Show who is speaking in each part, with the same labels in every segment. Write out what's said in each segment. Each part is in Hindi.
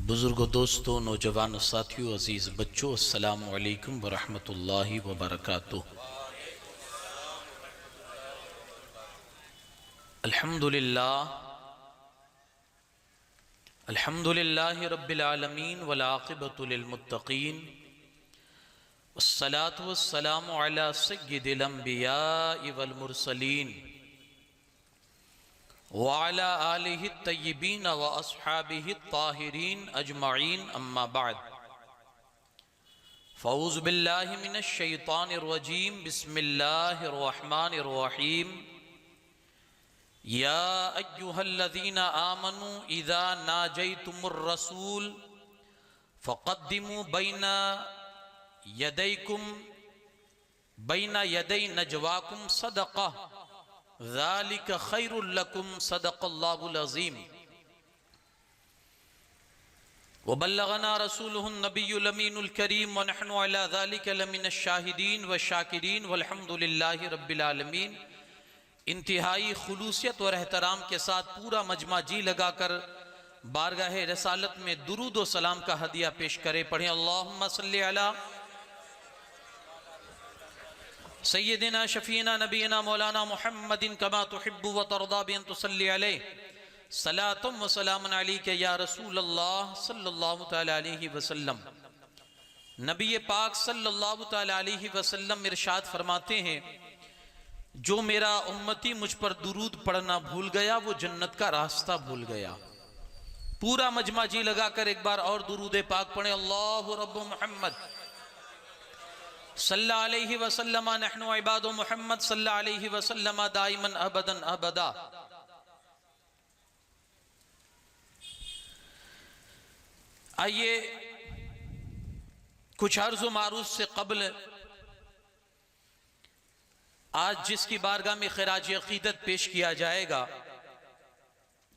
Speaker 1: बुज़ुर्गों, दोस्तों, नौजवान साथियों, अज़ीज़ बच्चों, अस्सलामु अलैकुम वरहमतुल्लाहि वबरकातुह। अल्हम्दुलिल्लाहि रब्बिल आलमीन वल आक़िबतु लिल मुत्तक़ीन वस्सलातु वस्सलामु अला सय्यिदिल अंबियाइ वल मुरसलीन व अला आलिहि तय्यिबीन व अस्हाबिहि ताहिरीन अजमईन, अम्मा बाद। फ़ऊज़ु बिल्लाहि मिनश शैतानिर रजीम, बिस्मिल्लाहिर रहमानिर रहीम। या अय्युहल्लज़ीना आमनू इज़ा नाजयतुमुर रसूल फ़क़द्दिमू बैना यदै नजवाकुम सदक़ह ज़ालिका खैरुल लकुम सदक़ल्लाहुल अज़ीम। व बल्लगना रसूलुहुन नबियुल अमीनुल करीम व नहनु अला ज़ालिका लमिनश शाहिदीन व शाकिरीन वल्हम्दुलिल्लाहि रब्बिल आलमीन। इंतहाई खुलूसियत और एहतराम के साथ पूरा मजमा जी लगाकर बारगाह रसालत में दुरूद व सलाम का हदिया पेश करे। पढ़ें अल्लाहुम्मा सल्ली अला सय्यदिना शफीना नबीना मौलाना मुहम्मदिन कमा तुहिब्बु व तर्दा बिन तुसल्ली अलैहि सलातुम व सलामुन अलैका या रसूल अल्लाह सल्लल्लाहु तआला अलैहि वसल्लम। नबी पाक सल्लल्लाहु तआला अलैहि वसल्लम इरशाद फरमाते हैं, जो मेरा उम्मती मुझ पर दुरूद पढ़ना भूल गया वो जन्नत का रास्ता भूल गया। पूरा मजमा जी लगाकर एक बार और दुरूद पाक पढ़े। अल्लाहु रब्बु मुहम्मद सल्लल्लाहु अलैहि वसल्लम नहनु इबादु मुहम्मद सल्लल्लाहु अलैहि वसल्लम दाइमन अबदन अबदा। आइए कुछ अर्ज़ व मारूफ से कबल आज जिसकी बारगाह में खिराज अकीदत पेश किया जाएगा,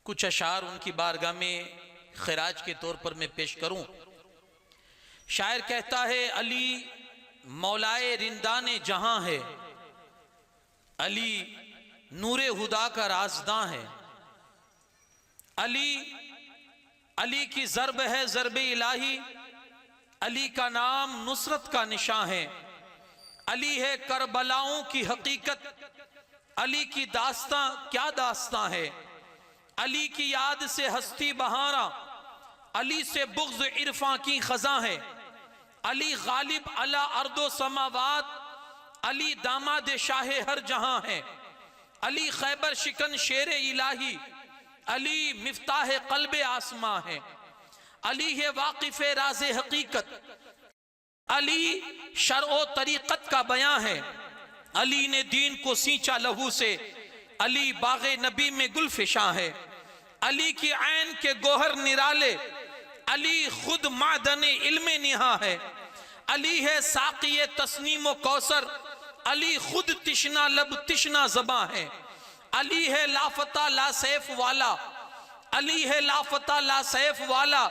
Speaker 1: कुछ अशार उनकी बारगाह में खिराज के तौर पर मैं पेश करूं। शायर कहता है, अली मौलाए रिंदाने जहां है, अली नूरे हुदा का राजदां है। अली की ज़र्ब है ज़र्बे इलाही, अली का नाम नुसरत का निशां है। अली है करबलाओं की हकीकत, अली की दास्तां क्या दास्तां है। अली की याद से हस्ती बहारा, अली से बुग़्ज़ इरफां की खज़ां है। अली गालिब अला अर्दो समावात, अली दामाद शाहे हर जहां है। अली खैबर शिकन शेर इलाही, अली मिफ्ताह क़ल्बे आसमां है। अली है वाक़िफ़ राज़े हकीकत, अली शरओ तरीक़त का बयां है। अली ने दीन को सींचा लहू से, अली बाग़े नबी में गुलफिशां है। अली की ऐन के गोहर निराले, अली खुद मादन इल्मे निहा है। अली है साक़िए तस्नीम कौसर, अली खुद तिश्ना लब तिश्ना ज़बां है। अली है लाफता ला सैफ वाला, अली है लाफता ला सैफ वाला,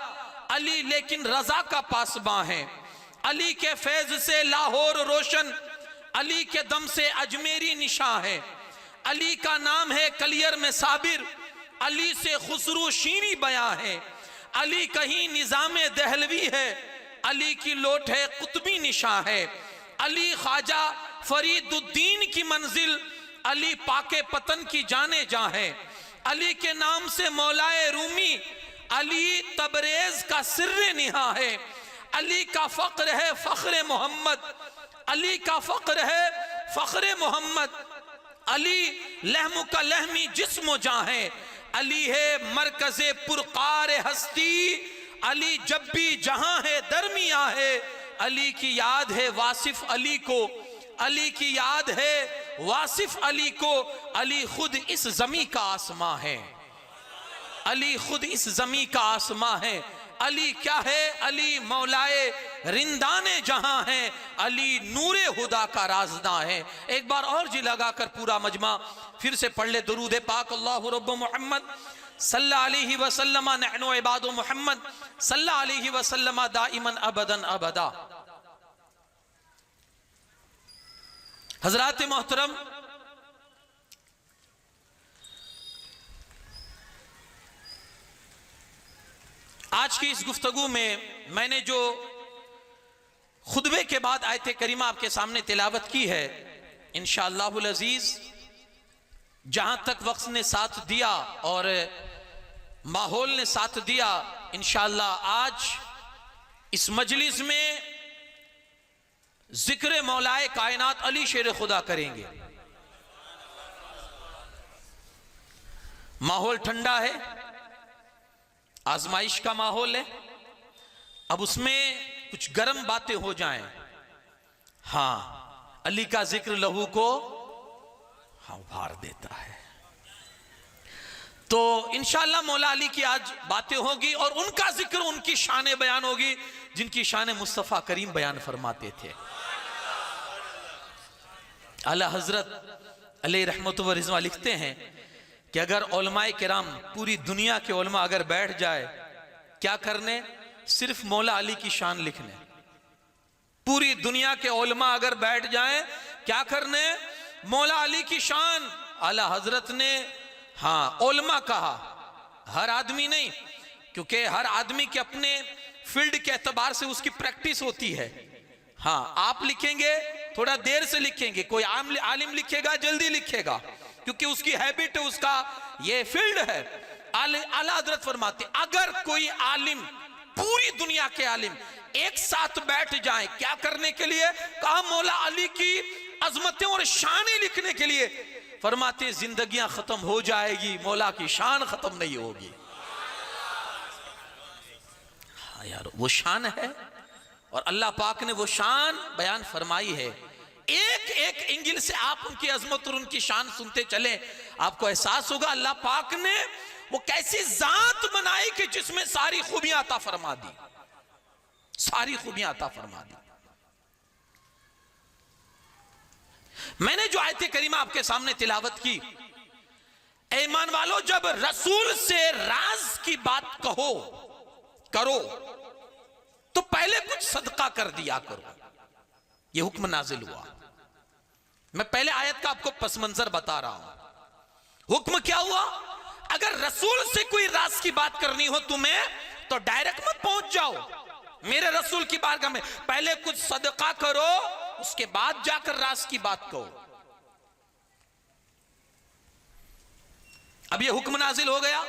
Speaker 1: अली लेकिन रज़ा का पासबां है। अली के फैज से लाहौर रोशन, अली के दम से अजमेरी निशां है। अली का नाम है कलियर में साबिर, अली से खुसरू शीरी बयां है। अली कहीं निज़ामे दहलवी है, अली की लोट है कुतबी निशां है। अली ख्वाजा फरीदुद्दीन की मंजिल, अली पाके पतन की जाने जा है। अली के नाम से मौलाए रूमी, अली तबरेज का सिर्रे निहा है। अली का फ़क्र है फ़ख्रे मोहम्मद, अली का फ़क्र है फ़ख्रे मोहम्मद। अली लहमु का लहमी जिस्म जां है, अली है मरकज़े पुरकार हस्ती, अली जब भी जहां है दरमिया है। अली की याद है वासिफ अली को, अली की याद है वासिफ अली को। अली खुद इस ज़मी का आसमां है, अली खुद इस ज़मी का आसमां है। अली क्या है? अली मौलाए रिंदाने जहां है, अली नूरे हुदा का राजदां है। एक बार और जी लगाकर पूरा मजमा फिर से पढ़ ले दुरूद पाक। अल्लाहु रब्बु मुहम्मद सल्लल्लाहु अलैहि वसल्लम नहनु इबादु मुहम्मद सल्लल्लाहु अलैहि वसल्लम दाइमन अबदन अबदा। हजरात मोहतरम, आज की इस गुफ्तगू में मैंने जो खुतबे के बाद आयत करीमा आपके सामने तिलावत की है, इंशाअल्लाहुल अजीज जहां तक वक्त ने साथ दिया और माहौल ने साथ दिया, इंशाअल्लाह आज इस मजलिस में जिक्र मौलाए कायनात अली शेर खुदा करेंगे। माहौल ठंडा है, आजमाइश का माहौल है, अब उसमें कुछ गर्म बातें हो जाएं। हां, अली का जिक्र लहू को उभार देता है। तो इंशाअल्लाह मौला अली की आज बातें होगी और उनका जिक्र, उनकी शान बयान होगी जिनकी शान मुस्तफ़ा करीम बयान फरमाते थे। आला हजरत अलैहि रहमत व रिज़वान लिखते हैं कि अगर उलमाए किराम, पूरी दुनिया के उलमा अगर बैठ जाए क्या करने, सिर्फ मौला अली की शान लिखने। पूरी दुनिया के उलमा अगर बैठ जाएं क्या करने, मौला अली की शान। आला हजरत ने उलमा कहा, हर आदमी नहीं, क्योंकि हर आदमी के अपने फील्ड के एतबार से उसकी प्रैक्टिस होती है। आप लिखेंगे थोड़ा देर से लिखेंगे, कोई आलिम लिखेगा जल्दी लिखेगा, क्योंकि उसकी हैबिट है, उसका ये फील्ड है। आला हजरत फरमाते अगर कोई आलिम, पूरी दुनिया के आलिम एक साथ बैठ जाए क्या करने के लिए, कहा मौला अली की अजमतें और शानें लिखने के लिए, फरमाते जिंदगियां खत्म हो जाएगी, मौला की शान खत्म नहीं होगी। यार वो शान है और अल्लाह पाक ने वो शान बयान फरमाई है। एक एक एंगल से आप उनकी अजमत और उनकी शान सुनते चले, आपको एहसास होगा अल्लाह पाक ने वो कैसी जात बनाई कि जिसमें सारी खूबियां अता फरमा दी, सारी खूबियां अता फरमा दी। मैंने जो आयत करीमा आपके सामने तिलावत की, ईमान वालों, जब रसूल से राज की बात करो तो पहले कुछ सदका कर दिया करो, यह हुक्म नाजिल हुआ। मैं पहले आयत का आपको पस मंजर बता रहा हूं। हुक्म क्या हुआ, अगर रसूल से कोई राज की बात करनी हो तुम्हें तो डायरेक्ट मत पहुंच जाओ मेरे रसूल की बारगाह में, पहले कुछ सदका करो, उसके बाद जाकर राज की बात कहो। अब यह हुक्म नाजिल हो गया,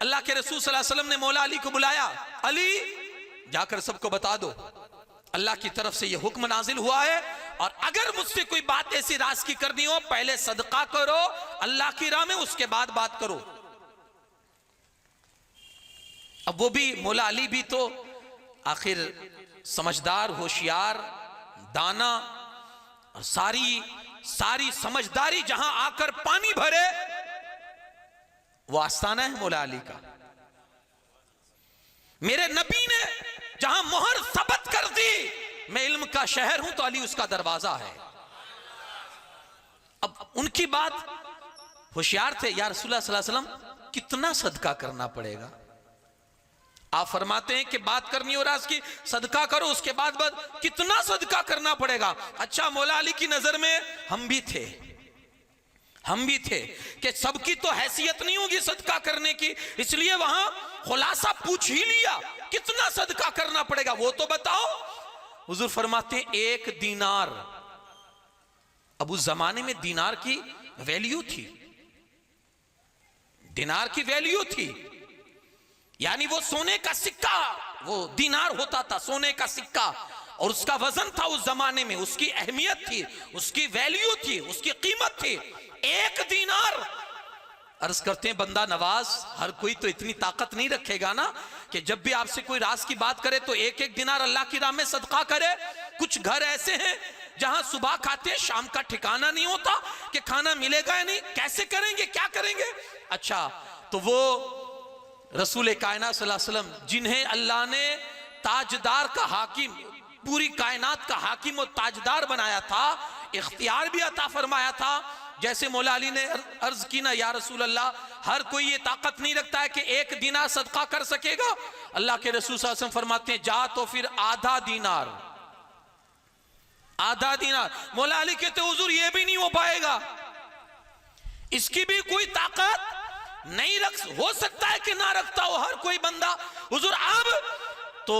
Speaker 1: अल्लाह के रसूल सल्लल्लाहु अलैहि वसल्लम ने मौला अली को बुलाया, अली जाकर सबको बता दो अल्लाह की तरफ से यह हुक्म नाजिल हुआ है, और अगर मुझसे कोई बात ऐसी राज की करनी हो पहले सदका करो अल्लाह की राह में, उसके बाद बात करो। अब वो भी मौला अली भी तो आखिर समझदार, होशियार, दाना, और सारी समझदारी जहां आकर पानी भरे, वो आस्थाना है मौला अली का। मेरे नबी ने जहां मोहर सबत कर दी, मैं इल्म का शहर हूं तो अली उसका दरवाजा है। अब उनकी बात, होशियार थे, या रसूलुल्लाह सल्लल्लाहु अलैहि वसल्लम कितना सदका करना पड़ेगा। आप फरमाते हैं कि बात करनी हो राज की, सदका करो, उसके बाद कितना सदका करना पड़ेगा। अच्छा, मौला अली की नजर में हम भी थे कि सबकी तो हैसियत नहीं होगी सदका करने की, इसलिए वहां खुलासा पूछ ही लिया, कितना सदका करना पड़ेगा वो तो बताओ। हुजूर फरमाते हैं 1 दीनार। अब उस जमाने में दीनार की वैल्यू थी, दीनार की वैल्यू थी, यानी वो सोने का सिक्का, वो दीनार होता था सोने का सिक्का, और उसका वजन था उस जमाने में, उसकी अहमियत थी, उसकी वैल्यू थी, उसकी कीमत थी। 1 दीनार। अर्ज करते हैं बंदा नवाज, हर कोई तो इतनी ताकत नहीं रखेगा ना कि जब भी आपसे कोई राज की बात करे तो 1-1 दीनार अल्लाह की राह में सदका करे। कुछ घर ऐसे हैं जहां सुबह खाते हैं शाम का ठिकाना नहीं होता कि खाना मिलेगा या नहीं, कैसे करेंगे, क्या करेंगे। अच्छा, तो वो रसूल कायनात सल्लल्लाहु अलैहि वसल्लम जिन्हें अल्लाह ने ताजदार का हाकिम, पूरी कायनात का हाकिम और ताजदार बनाया था, इख्तियार भी अता फरमाया था, जैसे मौला अली ने अर्ज की ना, या रसूल अल्लाह, हर कोई ये ताकत नहीं रखता है कि 1 दीनार सदका कर सकेगा। अल्लाह के रसूल सल्लल्लाहु अलैहि वसल्लम फरमाते हैं जा तो फिर आधा दीनार। मौला अली कहते हुजूर ये भी नहीं हो पाएगा, इसकी भी कोई ताकत नहीं रख, हो सकता है कि ना रखता हो हर कोई बंदा। हुजूर अब तो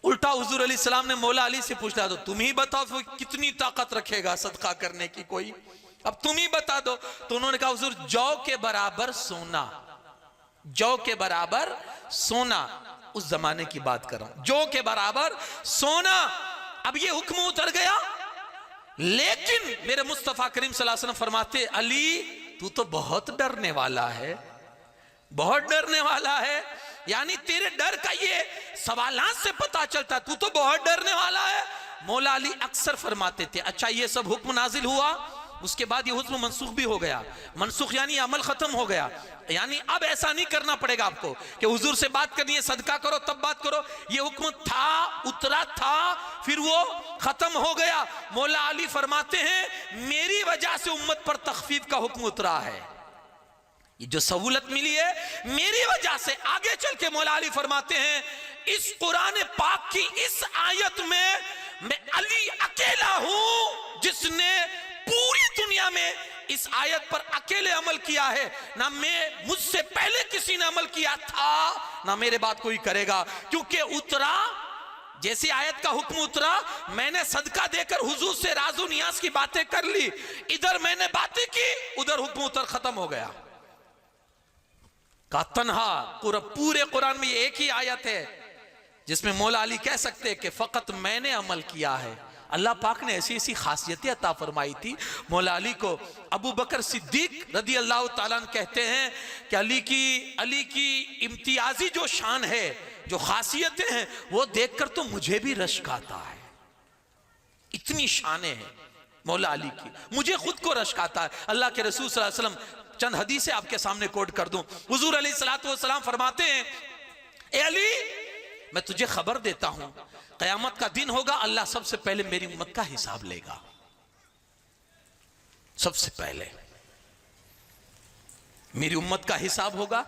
Speaker 1: उल्टा हुजूर अलैहि सलाम ने मौला अली से पूछा, तो तुम ही बताओ फिर कितनी ताकत रखेगा सदका करने की कोई, अब तुम ही बता दो। तो उन्होंने कहा हुजूर जौ के बराबर सोना, जौ के बराबर सोना, उस जमाने की बात कर रहा हूं, जौ के बराबर सोना। अब ये हुक्म उतर गया, लेकिन मेरे मुस्तफा करीम सल्लल्लाहु अलैहि वसल्लम फरमाते, अली तू तो बहुत डरने वाला है, बहुत डरने वाला है, यानी तेरे डर का ये सवालात से पता चलता तू तो बहुत डरने वाला है। मौला अली अक्सर फरमाते थे, अच्छा ये सब हुक्म नाजिल हुआ, उसके बाद ये हुक्म मनसूख भी हो गया, मनसूख यानी अमल खत्म हो गया, यानी अब ऐसा नहीं करना पड़ेगा आपको कि हुजूर से बात करनी है सदका करो तब बात करो, ये हुक्म था, उतरा था, फिर वो खत्म हो गया। मौला अली फरमाते हैं मेरी वजह से उम्मत पर तखफीफ का हुक्म उतरा है, ये जो सहूलत मिली है मेरी वजह से। आगे चल के मौला अली फरमाते हैं इस कुरान पाक की इस आयत में मैं अली अकेला हूं जिसने पूरी दुनिया में इस आयत पर अकेले अमल किया है, ना मैं मुझसे पहले किसी ने अमल किया था ना मेरे बाद कोई करेगा, क्योंकि उतरा जैसे आयत का हुक्म उतरा, मैंने सदका देकर हुजूर से राजू नियाज की बातें कर ली, इधर मैंने बातें की, उधर हुक्म उतर खत्म हो गया। का तन्हा पूरे कुरान में ये एक ही आयत है जिसमें मौला अली कह सकते हैं कि फकत मैंने अमल किया है। अल्लाह पाक ने ऐसी ऐसी खासियतें अता फरमाई थी मौला अली को। अबू बकर सिद्दीक रदी अल्लाह ताला अन्हु कहते हैं कि अली की इम्तियाजी जो शान है, जो खासियतें हैं, वो देखकर तो मुझे भी रश्क आता है, इतनी शानें हैं मौला अली की, मुझे खुद को रश्क आता है। अल्लाह के रसूल सल्लल्लाहु अलैहि वसल्लम चंद हदीसें आपके सामने कोट कर दूं। हुजूर अलैहिस्सलातु वस्सलाम फरमाते हैं, ए अली मैं तुझे खबर देता हूं कयामत का दिन होगा, अल्लाह सबसे पहले मेरी उम्मत का हिसाब लेगा, सबसे पहले मेरी उम्मत का हिसाब होगा,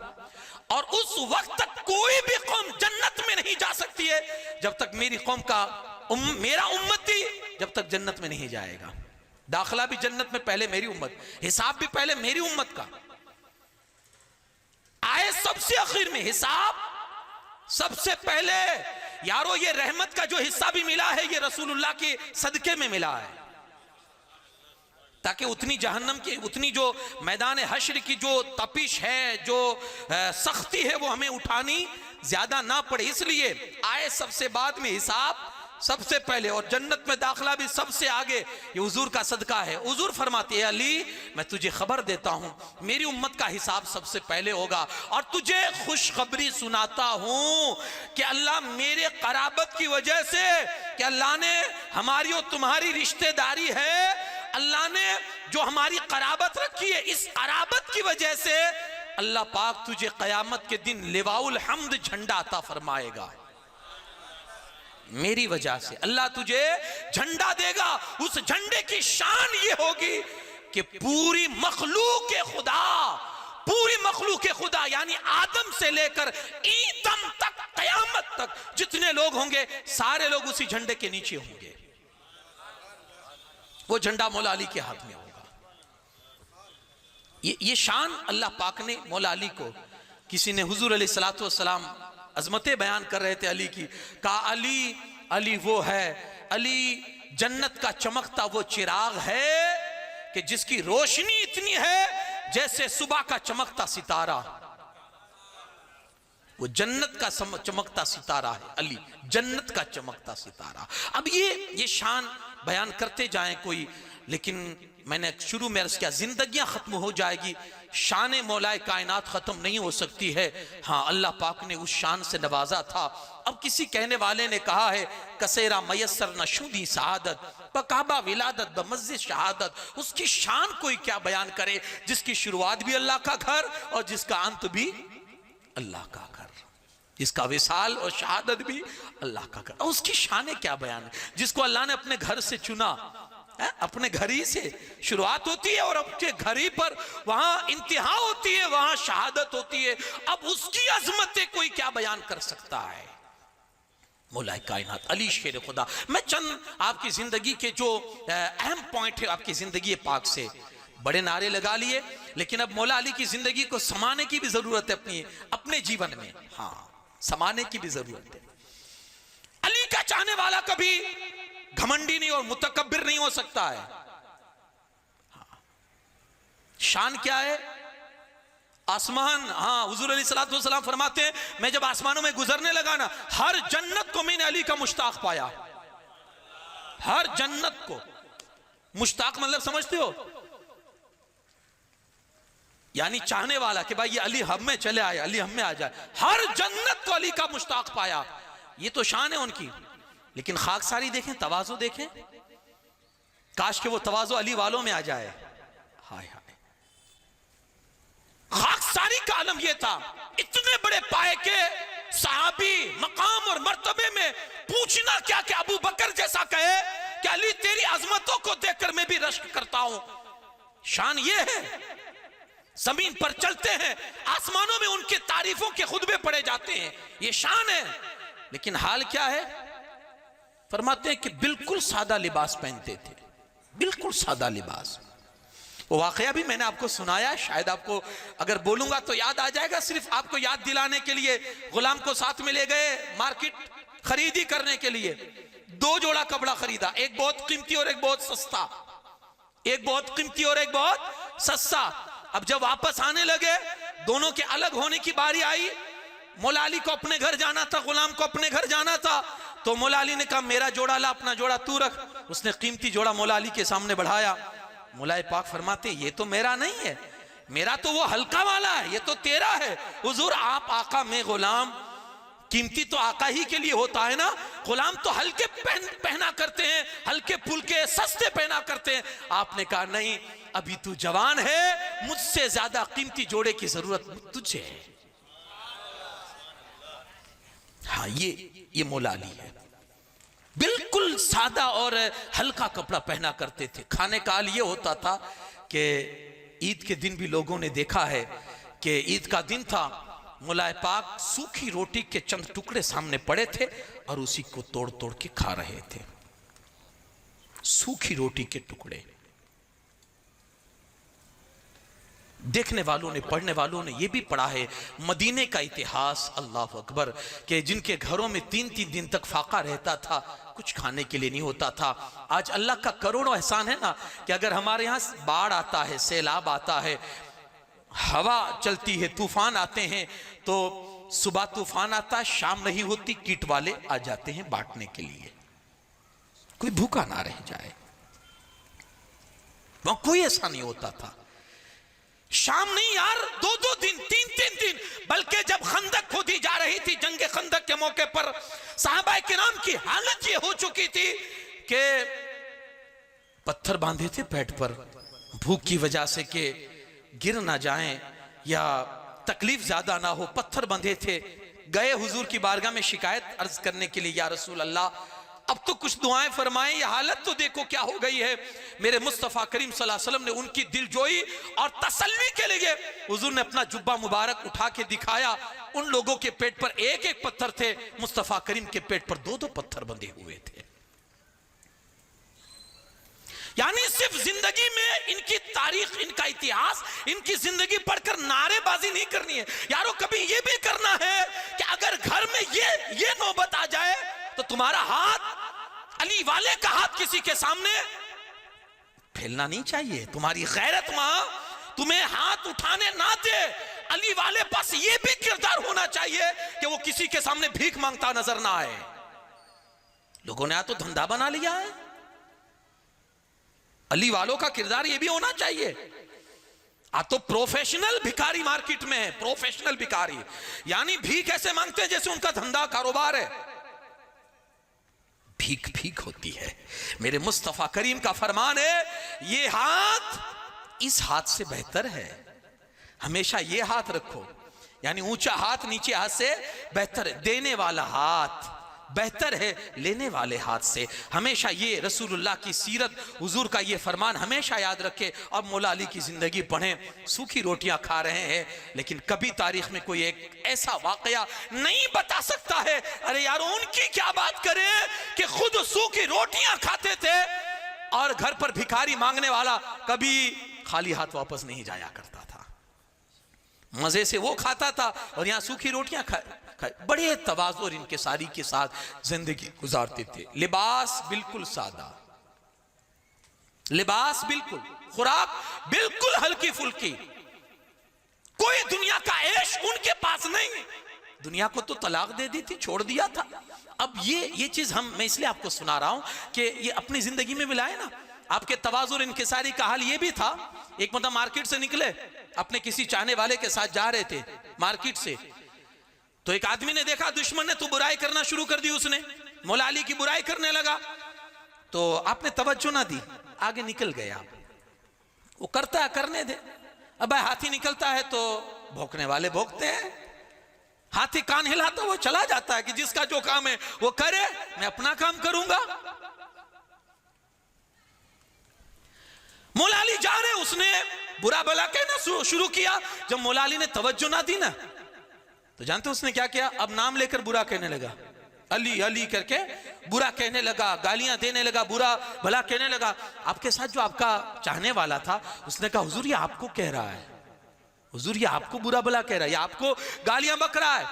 Speaker 1: और उस वक्त तक कोई भी कौम जन्नत में नहीं जा सकती है जब तक मेरी कौम का मेरा उम्मती जब तक जन्नत में नहीं जाएगा। दाखिला भी जन्नत में पहले मेरी उम्मत, हिसाब भी पहले मेरी उम्मत का, आए सबसे आखिर में हिसाब सबसे पहले। यारो ये रहमत का जो हिस्सा भी मिला है ये रसूलुल्लाह के सदके में मिला है, ताकि उतनी जहन्नम की, उतनी जो मैदान हश्र की जो तपिश है, जो सख्ती है, वो हमें उठानी ज्यादा ना पड़े, इसलिए आए सबसे बाद में, हिसाब सबसे पहले, और जन्नत में दाखिला भी सबसे आगे। ये हुजूर का सदका है। हुजूर फरमाते हैं अली मैं तुझे खबर देता हूं मेरी उम्मत का हिसाब सबसे पहले होगा, और तुझे खुशखबरी सुनाता हूं कि अल्लाह मेरे कराबत की वजह से, कि अल्लाह ने हमारी और तुम्हारी रिश्तेदारी है, अल्लाह ने जो हमारी कराबत रखी है, इस कराबत की वजह से अल्लाह पाक तुझे कयामत के दिन लिवाउल हम्द झंडा अता फरमाएगा। मेरी वजह से अल्लाह तुझे झंडा देगा। उस झंडे की शान ये होगी कि पूरी मखलूक खुदा यानी आदम से लेकर ईदम तक, कयामत तक जितने लोग होंगे सारे लोग उसी झंडे के नीचे होंगे। वो झंडा मौला अली के हाथ में होगा। ये शान अल्लाह पाक ने मौला अली को, किसी ने हुजूर अलैहिस्सलातु वस्सलाम अजमतें बयान कर रहे थे अली की, कहा अली वो है, अली जन्नत का चमकता वो चिराग है कि जिसकी रोशनी इतनी है जैसे सुबह का चमकता सितारा। वो जन्नत का चमकता सितारा है अली, जन्नत का चमकता सितारा। अब ये शान बयान करते जाएं कोई, लेकिन मैंने शुरू में अर्ज किया जिंदगियां खत्म हो जाएगी, शान मौलाए कायनात खत्म नहीं हो सकती है। हाँ, अल्लाह पाक ने उस शान से नवाजा था। अब किसी कहने वाले ने कहा है कसेरा मयसर नशुदी सआदत बकाबा विलादत बमस्जिद शहादत, उसकी शान कोई क्या बयान करे जिसकी शुरुआत भी अल्लाह का घर और जिसका अंत भी अल्लाह का घर, जिसका विसाल और शहादत भी अल्लाह का घर, और उसकी शान क्या बयान है, जिसको अल्लाह ने अपने घर से चुना, अपने घर ही से शुरुआत होती है और अपने घर ही पर वहां इंतहा होती है, वहां शहादत होती है। अब उसकी अजमतें कोई क्या बयान कर सकता है। मौलाए कायनात अली शेर खुदा। मैं चंद आपकी जिंदगी के जो अहम पॉइंट है आपकी जिंदगी पाक से बड़े नारे लगा लिए, लेकिन अब मौला अली की जिंदगी को समाने की भी जरूरत है अपने जीवन में। हाँ, समाने की भी जरूरत है। अली का चाहने वाला कभी घमंडी नहीं और मुतकब्बिर नहीं हो सकता है। हाँ। शान क्या है? आसमान, हाँ, हुजूर अलैहिस्सलातु वस्सलाम फरमाते हैं, मैं जब आसमानों में गुजरने लगा ना, हर जन्नत को मैंने अली का मुश्ताक पाया। हर जन्नत को। मुश्ताक मतलब समझते हो? यानी चाहने वाला कि भाई ये अली हम में चले आए, अली हम में आ जाए। हर जन्नत को अली का मुश्ताक पाया। ये तो शान है उनकी। लेकिन खाकसारी देखें, तवाज़ु देखें। काश के वो तवाज़ु अली वालों में आ जाए। हाय हाय, खाकसारी का आलम यह था, इतने बड़े पाए के सहाबी मकाम और मर्तबे में पूछना क्या कि अबू बकर जैसा कहे कि अली तेरी अजमतों को देखकर मैं भी रश्क करता हूं। शान ये है, जमीन पर चलते हैं, आसमानों में उनकी तारीफों के खुतबे पढ़े जाते हैं, ये शान है। लेकिन हाल क्या है? फरमाते हैं कि बिल्कुल सादा लिबास पहनते थे, बिल्कुल सादा लिबास। वो वाकया भी मैंने आपको सुनाया, शायद आपको अगर बोलूंगा तो याद आ जाएगा। सिर्फ आपको याद दिलाने के लिए गुलाम को साथ में ले गए मार्केट खरीदी करने के लिए। 2 जोड़ा कपड़ा खरीदा, एक बहुत कीमती और एक बहुत सस्ता। एक बहुत कीमती और एक बहुत सस्ता। अब जब वापस आने लगे, दोनों के अलग होने की बारी आई। मौला अली को अपने घर जाना था, गुलाम को अपने घर जाना था। तो मौला अली ने कहा मेरा जोड़ा ला, अपना जोड़ा तू रख। उसने कीमती जोड़ा मौला अली के सामने बढ़ाया। मौला पाक फरमाते ये तो मेरा नहीं है, मेरा तो वो हल्का वाला है, ये तो तेरा है। हुजूर आप आका में गुलाम, कीमती तो आका ही के लिए होता है ना, गुलाम तो हल्के पहना करते हैं, हल्के फुल्के सस्ते पहना करते हैं। आपने कहा नहीं, अभी तू जवान है, मुझसे ज्यादा कीमती जोड़े की जरूरत तुझे है। हाँ, ये मौला अली है। बिल्कुल सादा और हल्का कपड़ा पहना करते थे। खाने का हाल ये होता था कि ईद के दिन भी लोगों ने देखा है कि ईद का दिन था, मौला पाक सूखी रोटी के चंद टुकड़े सामने पड़े थे और उसी को तोड़ तोड़ के खा रहे थे। सूखी रोटी के टुकड़े। देखने वालों ने, पढ़ने वालों ने यह भी पढ़ा है मदीने का इतिहास, अल्लाह अकबर, कि जिनके घरों में 3-3 दिन तक फाका रहता था, कुछ खाने के लिए नहीं होता था। आज अल्लाह का करोड़ों एहसान है ना कि अगर हमारे यहाँ बाढ़ आता है, सैलाब आता है, हवा चलती है, तूफान आते हैं, तो सुबह तूफान आता है, शाम नहीं होती, किट वाले आ जाते हैं बांटने के लिए, कोई भूखा ना रह जाए। वहां कोई ऐसा नहीं होता था। शाम नहीं यार, 2-2 दिन, 3-3 दिन। बल्कि जब खंदक खोदी जा रही थी, जंगे खंदक के मौके पर सहाबाए किराम की हालत ये हो चुकी थी कि पत्थर बांधे थे पेट पर भूख की वजह से कि गिर ना जाएं या तकलीफ ज्यादा ना हो, पत्थर बंधे थे। गए हुजूर की बारगाह में शिकायत अर्ज करने के लिए, या रसूल अल्लाह अब तो कुछ दुआएं फरमाएं, ये हालत तो देखो क्या हो गई है। मेरे मुस्तफ़ा करीम सल्लल्लाहु अलैहि वसल्लम ने उनकी दिलजोई और तसल्ली के लिए हुजूर ने अपना जुब्बा मुबारक उठा के दिखाया। उन लोगों के पेट पर 1-1 पत्थर थे, मुस्तफ़ा करीम के पेट पर 2-2 पत्थर बंधे हुए थे। यानी सिर्फ जिंदगी में इनकी तारीख, इनका इतिहास, इनकी जिंदगी पढ़कर नारेबाजी नहीं करनी है यारो। कभी ये भी करना है कि अगर घर में ये नौबत आ जाए तो तुम्हारा हाथ, अली वाले का हाथ किसी के सामने फैलना नहीं चाहिए। तुम्हारी गैरत मां तुम्हें हाथ उठाने ना दे। अली वाले पास ये भी किरदार होना चाहिए कि वो किसी के सामने भीख मांगता नजर ना आए। लोगों ने तो धंधा बना लिया है। अली वालों का किरदार ये भी होना चाहिए। तो प्रोफेशनल भिखारी मार्केट में है, प्रोफेशनल भिखारी, यानी भीख ऐसे मांगते हैं जैसे उनका धंधा कारोबार है। भीख भीख होती है। मेरे मुस्तफा करीम का फरमान है, ये हाथ इस हाथ से बेहतर है। हमेशा ये हाथ रखो, यानी ऊंचा हाथ नीचे हाथ से बेहतर है। देने वाला हाथ बेहतर है लेने वाले हाथ से। हमेशा ये रसूलुल्लाह की सीरत, हुजूर का ये फरमान हमेशा याद रखे। अब मौला अली की जिंदगी पढ़ें, सूखी रोटियां खा रहे हैं, लेकिन कभी तारीख में कोई एक ऐसा वाकया नहीं बता सकता है। अरे यार, उनकी क्या बात करें कि खुद सूखी रोटियां खाते थे और घर पर भिखारी मांगने वाला कभी खाली हाथ वापस नहीं जाया करता था, मजे से वो खाता था और यहाँ सूखी रोटियां खाए। बड़े तवाज़ु और इनकिसारी के साथ जिंदगी गुजारते थे। लिबास बिल्कुल सादा, लिबास बिल्कुल, खुराक बिल्कुल हल्की फुल्की, कोई दुनिया का ऐश उनके पास नहीं। दुनिया को तो तलाक दे दी थी, छोड़ दिया था। अब ये चीज मैं इसलिए आपको सुना रहा हूं कि ये अपनी जिंदगी में मिलाए ना। आपके तवाज़ुर इनकिसारी का हाल ये भी था। एक मतलब मार्केट से निकले, अपने किसी चाहने वाले के साथ जा रहे थे मार्केट से, तो एक आदमी ने देखा दुश्मन ने तो बुराई करना शुरू कर दी, उसने मौला अली की बुराई करने लगा। तो आपने तवज्जो ना दी, आगे निकल गया। वो करता है, करने दे। अब भाई हाथी निकलता है तो भौंकने वाले भौंकते हैं, हाथी कान हिलाता वो चला जाता है कि जिसका जो काम है वो करे, मैं अपना काम करूंगा। मौला अली जा रहे, उसने बुरा भला कहना शुरू किया। जब मौला अली ने तवज्जो ना दी ना, तो जानते उसने क्या किया? अब नाम लेकर बुरा कहने लगा, अली अली करके बुरा कहने लगा, गालियां देने लगा, बुरा भला कहने लगा। आपके साथ जो आपका चाहने वाला था उसने कहा हुजूर ये आपको कह रहा है, हुजूर ये आपको बुरा भला कह रहा है, ये आपको गालियां बक रहा है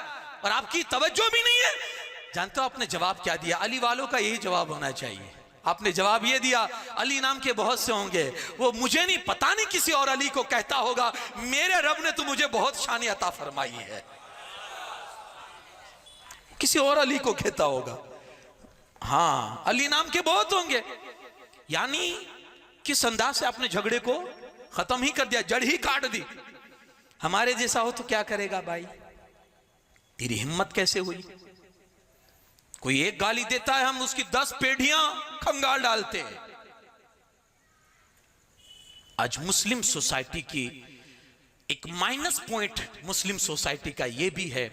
Speaker 1: और आपकी तवज्जो भी नहीं है। जानते हो आपने जवाब क्या दिया? अली वालों का यही जवाब होना चाहिए। आपने जवाब ये दिया, अली नाम के बहुत से होंगे, वो मुझे नहीं पता, नहीं किसी और अली को कहता होगा, मेरे रब ने तो मुझे बहुत शान अता फरमाई है, किसी और अली को कहता होगा। हाँ, अली नाम के बहुत होंगे। यानी किस अंदाज से आपने झगड़े को खत्म ही कर दिया, जड़ ही काट दी। हमारे जैसा हो तो क्या करेगा भाई? तेरी हिम्मत कैसे हुई? कोई एक गाली देता है, हम उसकी 10 पेढ़ियां खंगाल डालते हैं। आज मुस्लिम सोसाइटी की एक माइनस पॉइंट मुस्लिम सोसाइटी का यह भी है,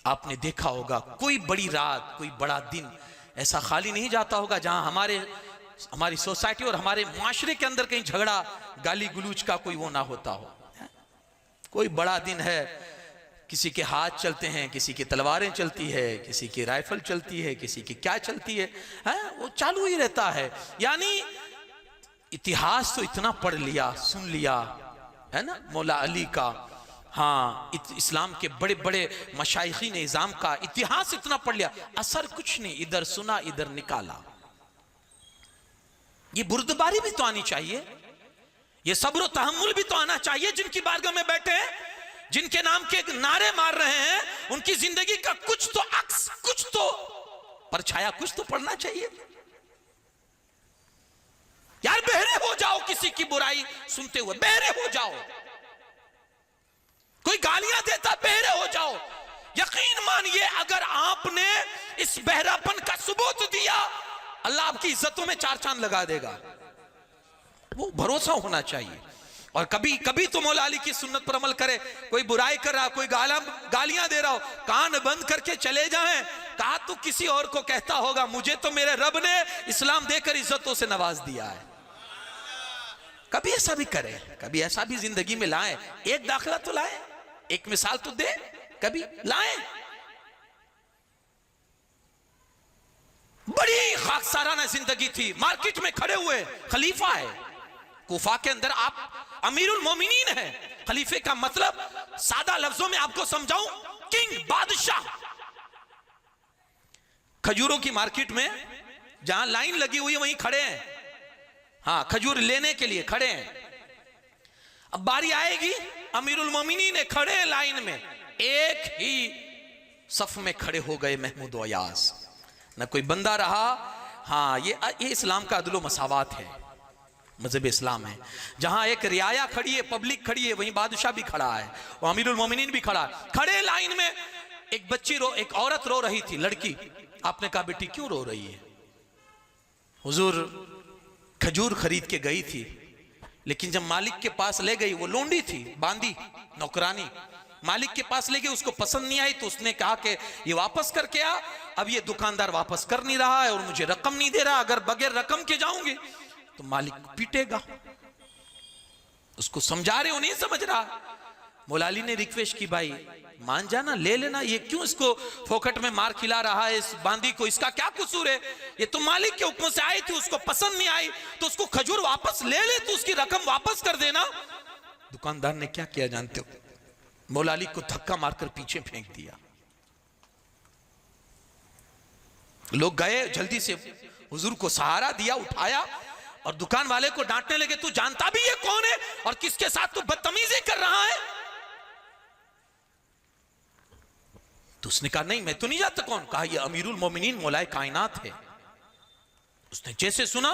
Speaker 1: आपने देखा होगा कोई बड़ी रात, कोई बड़ा दिन ऐसा खाली नहीं जाता होगा जहां हमारी सोसाइटी और हमारे माशरे के अंदर कहीं झगड़ा गाली गुलूच का कोई वो ना होता हो। कोई बड़ा दिन है, किसी के हाथ चलते हैं, किसी की तलवारें चलती है, किसी की राइफल चलती है, किसी की क्या चलती है, वो चालू ही रहता है। यानी इतिहास तो इतना पढ़ लिया, सुन लिया है ना मौला अली का, हाँ इस्लाम के बड़े बड़े मशाइखीन निज़ाम का इतिहास इतना पढ़ लिया, असर कुछ नहीं, इधर सुना इधर निकाला। ये बुर्दबारी भी तो आनी चाहिए, ये सब्र और तहम्मुल भी तो आना चाहिए। जिनकी बारगाह में बैठे हैं, जिनके नाम के नारे मार रहे हैं, उनकी जिंदगी का कुछ तो अक्स, कुछ तो परछाया, कुछ तो पढ़ना चाहिए। यार बहरे हो जाओ, किसी की बुराई सुनते हुए बहरे हो जाओ, कोई गालियां देता बहरे हो जाओ। यकीन मानिए अगर आपने इस बहरापन का सबूत दिया, अल्लाह आपकी इज्जतों में 4 चांद लगा देगा। वो भरोसा होना चाहिए। और कभी कभी तो मौला अली की सुन्नत पर अमल करे। कोई बुराई कर रहा, कोई गालियां दे रहा हो, कान बंद करके चले जाएं। कहा तो किसी और को कहता होगा, मुझे तो मेरे रब ने इस्लाम देकर इज्जतों से नवाज दिया है। कभी ऐसा भी करें, कभी ऐसा भी जिंदगी में लाएं। एक दाखिला तो लाएं, एक मिसाल तो दे, कभी लाएं। बड़ी खाकसाराना जिंदगी थी। मार्केट में खड़े हुए, खलीफा है कूफा के अंदर, आप अमीरुल मोमिनीन है। खलीफे का मतलब सादा लफ्जों में आपको समझाऊं, किंग, बादशाह। खजूरों की मार्केट में जहां लाइन लगी हुई है वहीं खड़े हैं, हाँ खजूर लेने के लिए खड़े हैं। अब बारी आएगी, अमीरुल मोमिनीन ने खड़े हैं लाइन में, एक ही सफ में खड़े हो गए महमूद व अयाज, ना कोई बंदा रहा। हाँ ये इस्लाम का अदल व मसावात है, मजहब इस्लाम है। जहां एक रियाया खड़ी है, पब्लिक खड़ी है, वहीं बादशाह भी खड़ा है और अमीरुल मोमिनीन भी खड़ा है। खड़े लाइन में एक बच्ची एक औरत रो रही थी, लड़की। आपने कहा बेटी क्यों रो रही है? हुजूर खजूर खरीद के गई थी, लेकिन जब मालिक के पास ले गई, वो लोंडी थी, बांदी नौकरानी, मालिक के पास ले गई, उसको पसंद नहीं आई तो उसने कहा कि ये वापस करके आ। अब ये दुकानदार वापस कर नहीं रहा है और मुझे रकम नहीं दे रहा, अगर बगैर रकम के जाऊंगी तो मालिक पीटेगा। उसको समझा रहे हो, नहीं समझ रहा। मौला अली ने रिक्वेस्ट की, भाई मान जाना, ले लेना, ये क्यों इसको फोकट में मार खिला रहा है इस बांदी को, इसका क्या कसूर है, ये तो मालिक के हुक्म से आई थी, उसको पसंद नहीं आई तो उसको खजूर वापस ले ले, तो उसकी रकम वापस कर देना। दुकानदार ने क्या किया जानते हो? मौला अली को धक्का मारकर पीछे फेंक दिया। लोग गए, जल्दी से हुजूर को सहारा दिया, उठाया और दुकान वाले को डांटने लगे, तू जानता भी ये कौन है और किसके साथ तू बदतमीजी कर रहा है? तो उसने कहा नहीं, मैं तो नहीं जानता कौन। कहा ये अमीरुल मोमिनीन मौलाए कायनात है। उसने जैसे सुना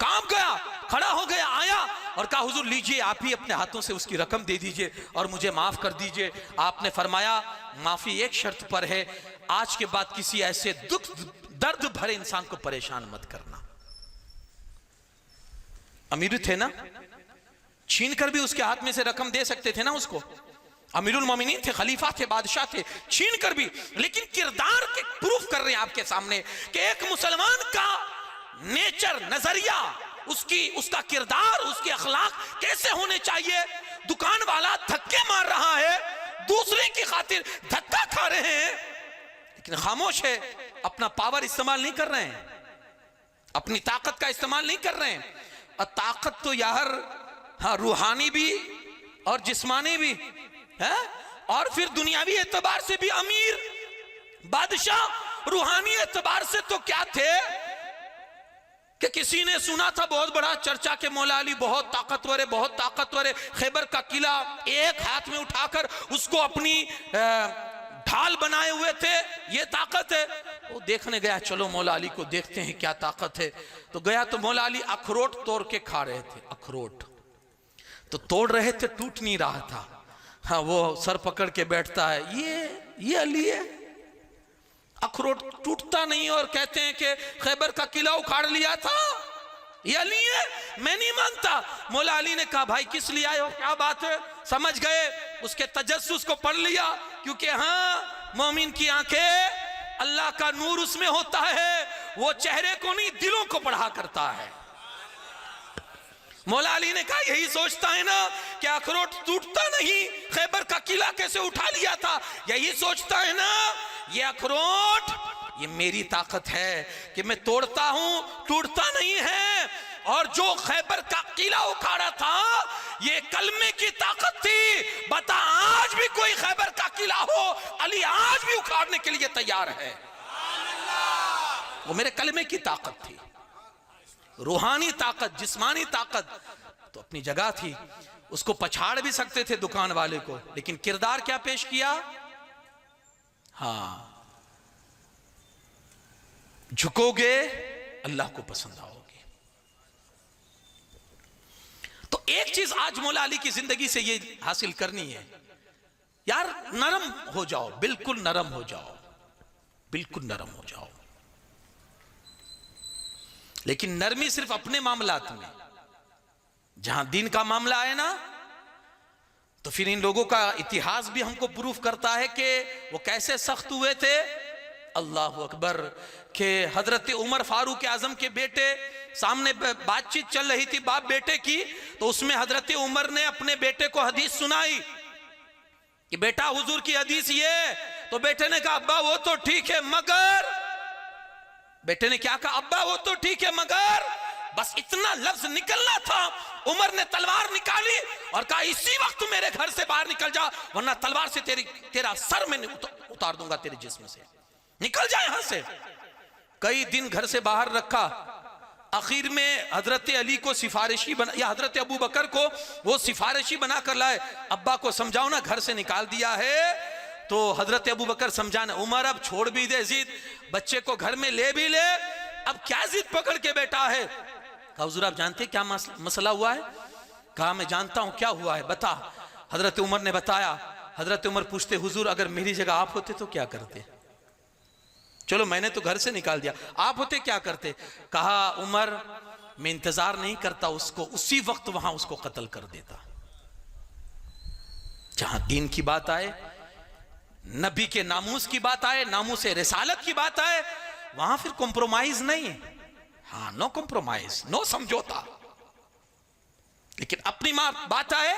Speaker 1: काम गया, खड़ा हो गया, आया और कहा हुजूर लीजिए, आप ही अपने हाथों से उसकी रकम दे दीजिए और मुझे माफ कर दीजिए। आपने फरमाया माफी एक शर्त पर है, आज के बाद किसी ऐसे दुख दर्द भरे इंसान को परेशान मत करना। अमीर थे ना, छीन कर भी उसके हाथ में से रकम दे सकते थे ना उसको। अमीरुल मोमिनीन थे, खलीफा थे, बादशाह थे, छीन कर भी। लेकिन किरदार के प्रूफ कर रहे हैं आपके सामने कि एक मुसलमान का नेचर, नजरिया, उसका किरदार, उसके अखलाक कैसे होने चाहिए। दुकान वाला धक्के मार रहा है, दूसरे की खातिर धक्का खा रहे हैं, लेकिन खामोश है, अपना पावर इस्तेमाल नहीं कर रहे हैं, अपनी ताकत का इस्तेमाल नहीं कर रहे हैं। और ताकत तो यार हाँ, रूहानी भी और जिस्मानी भी है, और फिर दुनियावी एतबार से भी अमीर बादशाह। रूहानी एतबार से तो क्या थे कि किसी ने सुना था बहुत बड़ा चर्चा के मौला अली बहुत ताकतवर है, बहुत ताकतवर है। खैबर का किला एक हाथ में उठाकर उसको अपनी ढाल बनाए हुए थे, ये ताकत है। वो देखने गया, चलो मौला अली को देखते हैं क्या ताकत है। तो गया तो मौला अली अखरोट तोड़ के खा रहे थे। अखरोट तो तोड़ रहे थे, टूट नहीं रहा था। हाँ, वो सर पकड़ के बैठता है, ये अली है, अखरोट टूटता नहीं, और कहते हैं कि खैबर का किला उखाड़ लिया था, ये अली है, मैं नहीं मानता। मौला अली ने कहा भाई किस लिए आए हो, क्या बात है? समझ गए, उसके तजस्सुस को पढ़ लिया, क्योंकि हाँ, मोमिन की आंखें, अल्लाह का नूर उसमें होता है, वो चेहरे को नहीं दिलों को पढ़ा करता है। मौला अली ने कहा यही सोचता है ना कि अखरोट टूटता नहीं, खैबर का किला कैसे उठा लिया था, यही सोचता है ना, ये अखरोट, ये मेरी ताकत है कि मैं तोड़ता हूं, टूटता नहीं है। और जो खैबर का किला उखाड़ा था, ये कलमे की ताकत थी। बता, आज भी कोई खैबर का किला हो, अली आज भी उखाड़ने के लिए तैयार है। वो मेरे कलमे की ताकत थी। रूहानी ताकत, जिस्मानी ताकत तो अपनी जगह थी, उसको पछाड़ भी सकते थे दुकान वाले को, लेकिन किरदार क्या पेश किया? हाँ, झुकोगे अल्लाह को पसंद आओगे। तो एक चीज आज मौला अली की जिंदगी से ये हासिल करनी है, यार नरम हो जाओ, बिल्कुल नरम हो जाओ, बिल्कुल नरम हो जाओ। लेकिन नरमी सिर्फ अपने मामलात में, जहां दीन का मामला आए ना, तो फिर इन लोगों का इतिहास भी हमको प्रूफ करता है कि वो कैसे सख्त हुए थे। अल्लाह अकबर। के हजरत उमर फारूक आजम के बेटे सामने बातचीत चल रही थी बाप बेटे की, तो उसमें हजरत उमर ने अपने बेटे को हदीस सुनाई कि बेटा हुजूर की हदीस ये। तो बेटे ने कहा अब्बा वो तो ठीक है मगर, बेटे ने क्या कहा? अब्बा वो तो ठीक है मगर, बस इतना लफ्ज निकलना था। उमर ने तलवार निकाली और कहा इसी वक्त मेरे घर से बाहर निकल जा, वरना तलवार से तेरा सर में उतार दूंगा तेरे जिस्म से, निकल जा यहां से। कई दिन घर से बाहर रखा, आखिर में हजरत अली को सिफारिशी बना, या हजरत अबू बकर को वो सिफारिशी बना कर लाए, अब्बा को समझाओ ना, घर से निकाल दिया है। तो हजरत अबू बकर समझाना, उमर अब छोड़ भी दे जिद, बच्चे को घर में ले भी ले, अब क्या जिद पकड़ के बैठा है? कहा हुजूर आप जानते क्या मसला हुआ है? कहा मैं जानता हूं, क्या हुआ है बता। हजरत उमर ने बताया। हजरत उमर पूछते हुजूर अगर मेरी जगह आप होते तो क्या करते? चलो मैंने तो घर से निकाल दिया, आप होते क्या करते? कहा उमर मैं इंतजार नहीं करता उसको, उसी वक्त वहां उसको कत्ल कर देता। जहां दीन की बात आए, नबी के नामूस की बात आए, नामूस रिसालत की बात आए, वहां फिर कॉम्प्रोमाइज नहीं। हाँ, नो कॉम्प्रोमाइज, नो समझौता। लेकिन अपनी मां बात आए,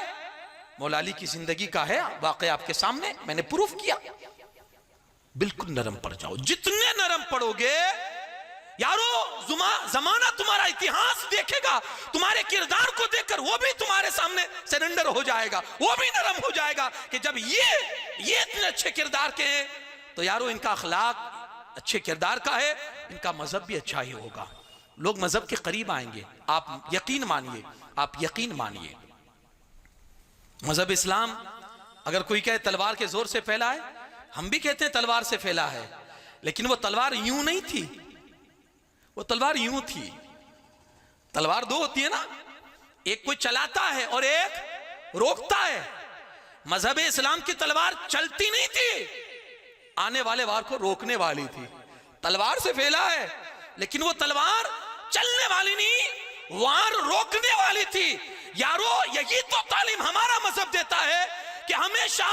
Speaker 1: मौला अली की जिंदगी का है वाकई आपके सामने, मैंने प्रूफ किया। बिल्कुल नरम पड़ जाओ, जितने नरम पड़ोगे यारो जमाना तुम्हारा इतिहास देखेगा, तुम्हारे किरदार को देखकर वो भी तुम्हारे सामने सरेंडर हो जाएगा, वो भी नरम हो जाएगा कि जब ये इतने अच्छे किरदार के हैं तो यारो इनका अखलाक अच्छे किरदार का है, इनका मजहब भी अच्छा ही होगा, लोग मजहब के करीब आएंगे। आप यकीन मानिए, आप यकीन मानिए, मजहब इस्लाम अगर कोई कहे तलवार के जोर से फैला है, हम भी कहते हैं तलवार से फैला है, लेकिन वो तलवार यूं नहीं थी, वो तलवार यूं थी। तलवार दो होती है ना, एक कोई चलाता है और एक रोकता है। मजहब इस्लाम की तलवार चलती नहीं थी, आने वाले वार को रोकने वाली थी। तलवार से फैला है लेकिन वो तलवार चलने वाली नहीं, वार रोकने वाली थी। यारो यही तो तालीम हमारा मजहब देता है कि हमेशा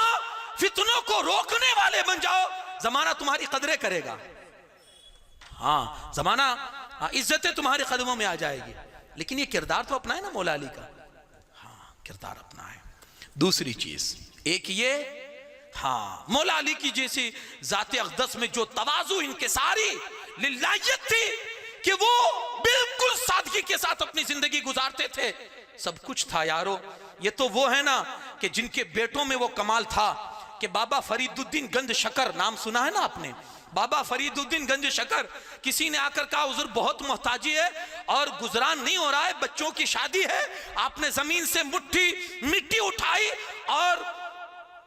Speaker 1: फितनों को रोकने वाले बन जाओ, जमाना तुम्हारी कदरें करेगा। हाँ, जमाना इज्जतें तुम्हारे कदमों में आ जाएगी। लेकिन ये किरदार तो अपना है ना मौला अली का, हाँ किरदार अपना है। दूसरी चीज एक ये, हाँ मौला अली की जैसी जाते अक़दस में जो तवाज़ु इनकिसारी लिल्लाहियत थी कि वो बिल्कुल सादगी के साथ अपनी जिंदगी गुजारते थे, सब कुछ था यारो। ये तो वो है ना कि जिनके बेटों में वो कमाल था कि बाबा फरीदुद्दीन गंज शकर, नाम सुना है ना आपने, बाबा फरीदुद्दीन गंज शकर। किसी ने आकर कहा हुजूर बहुत मोहताजी है और गुजरान नहीं हो रहा है, बच्चों की शादी है। आपने जमीन से मुट्ठी मिट्टी उठाई और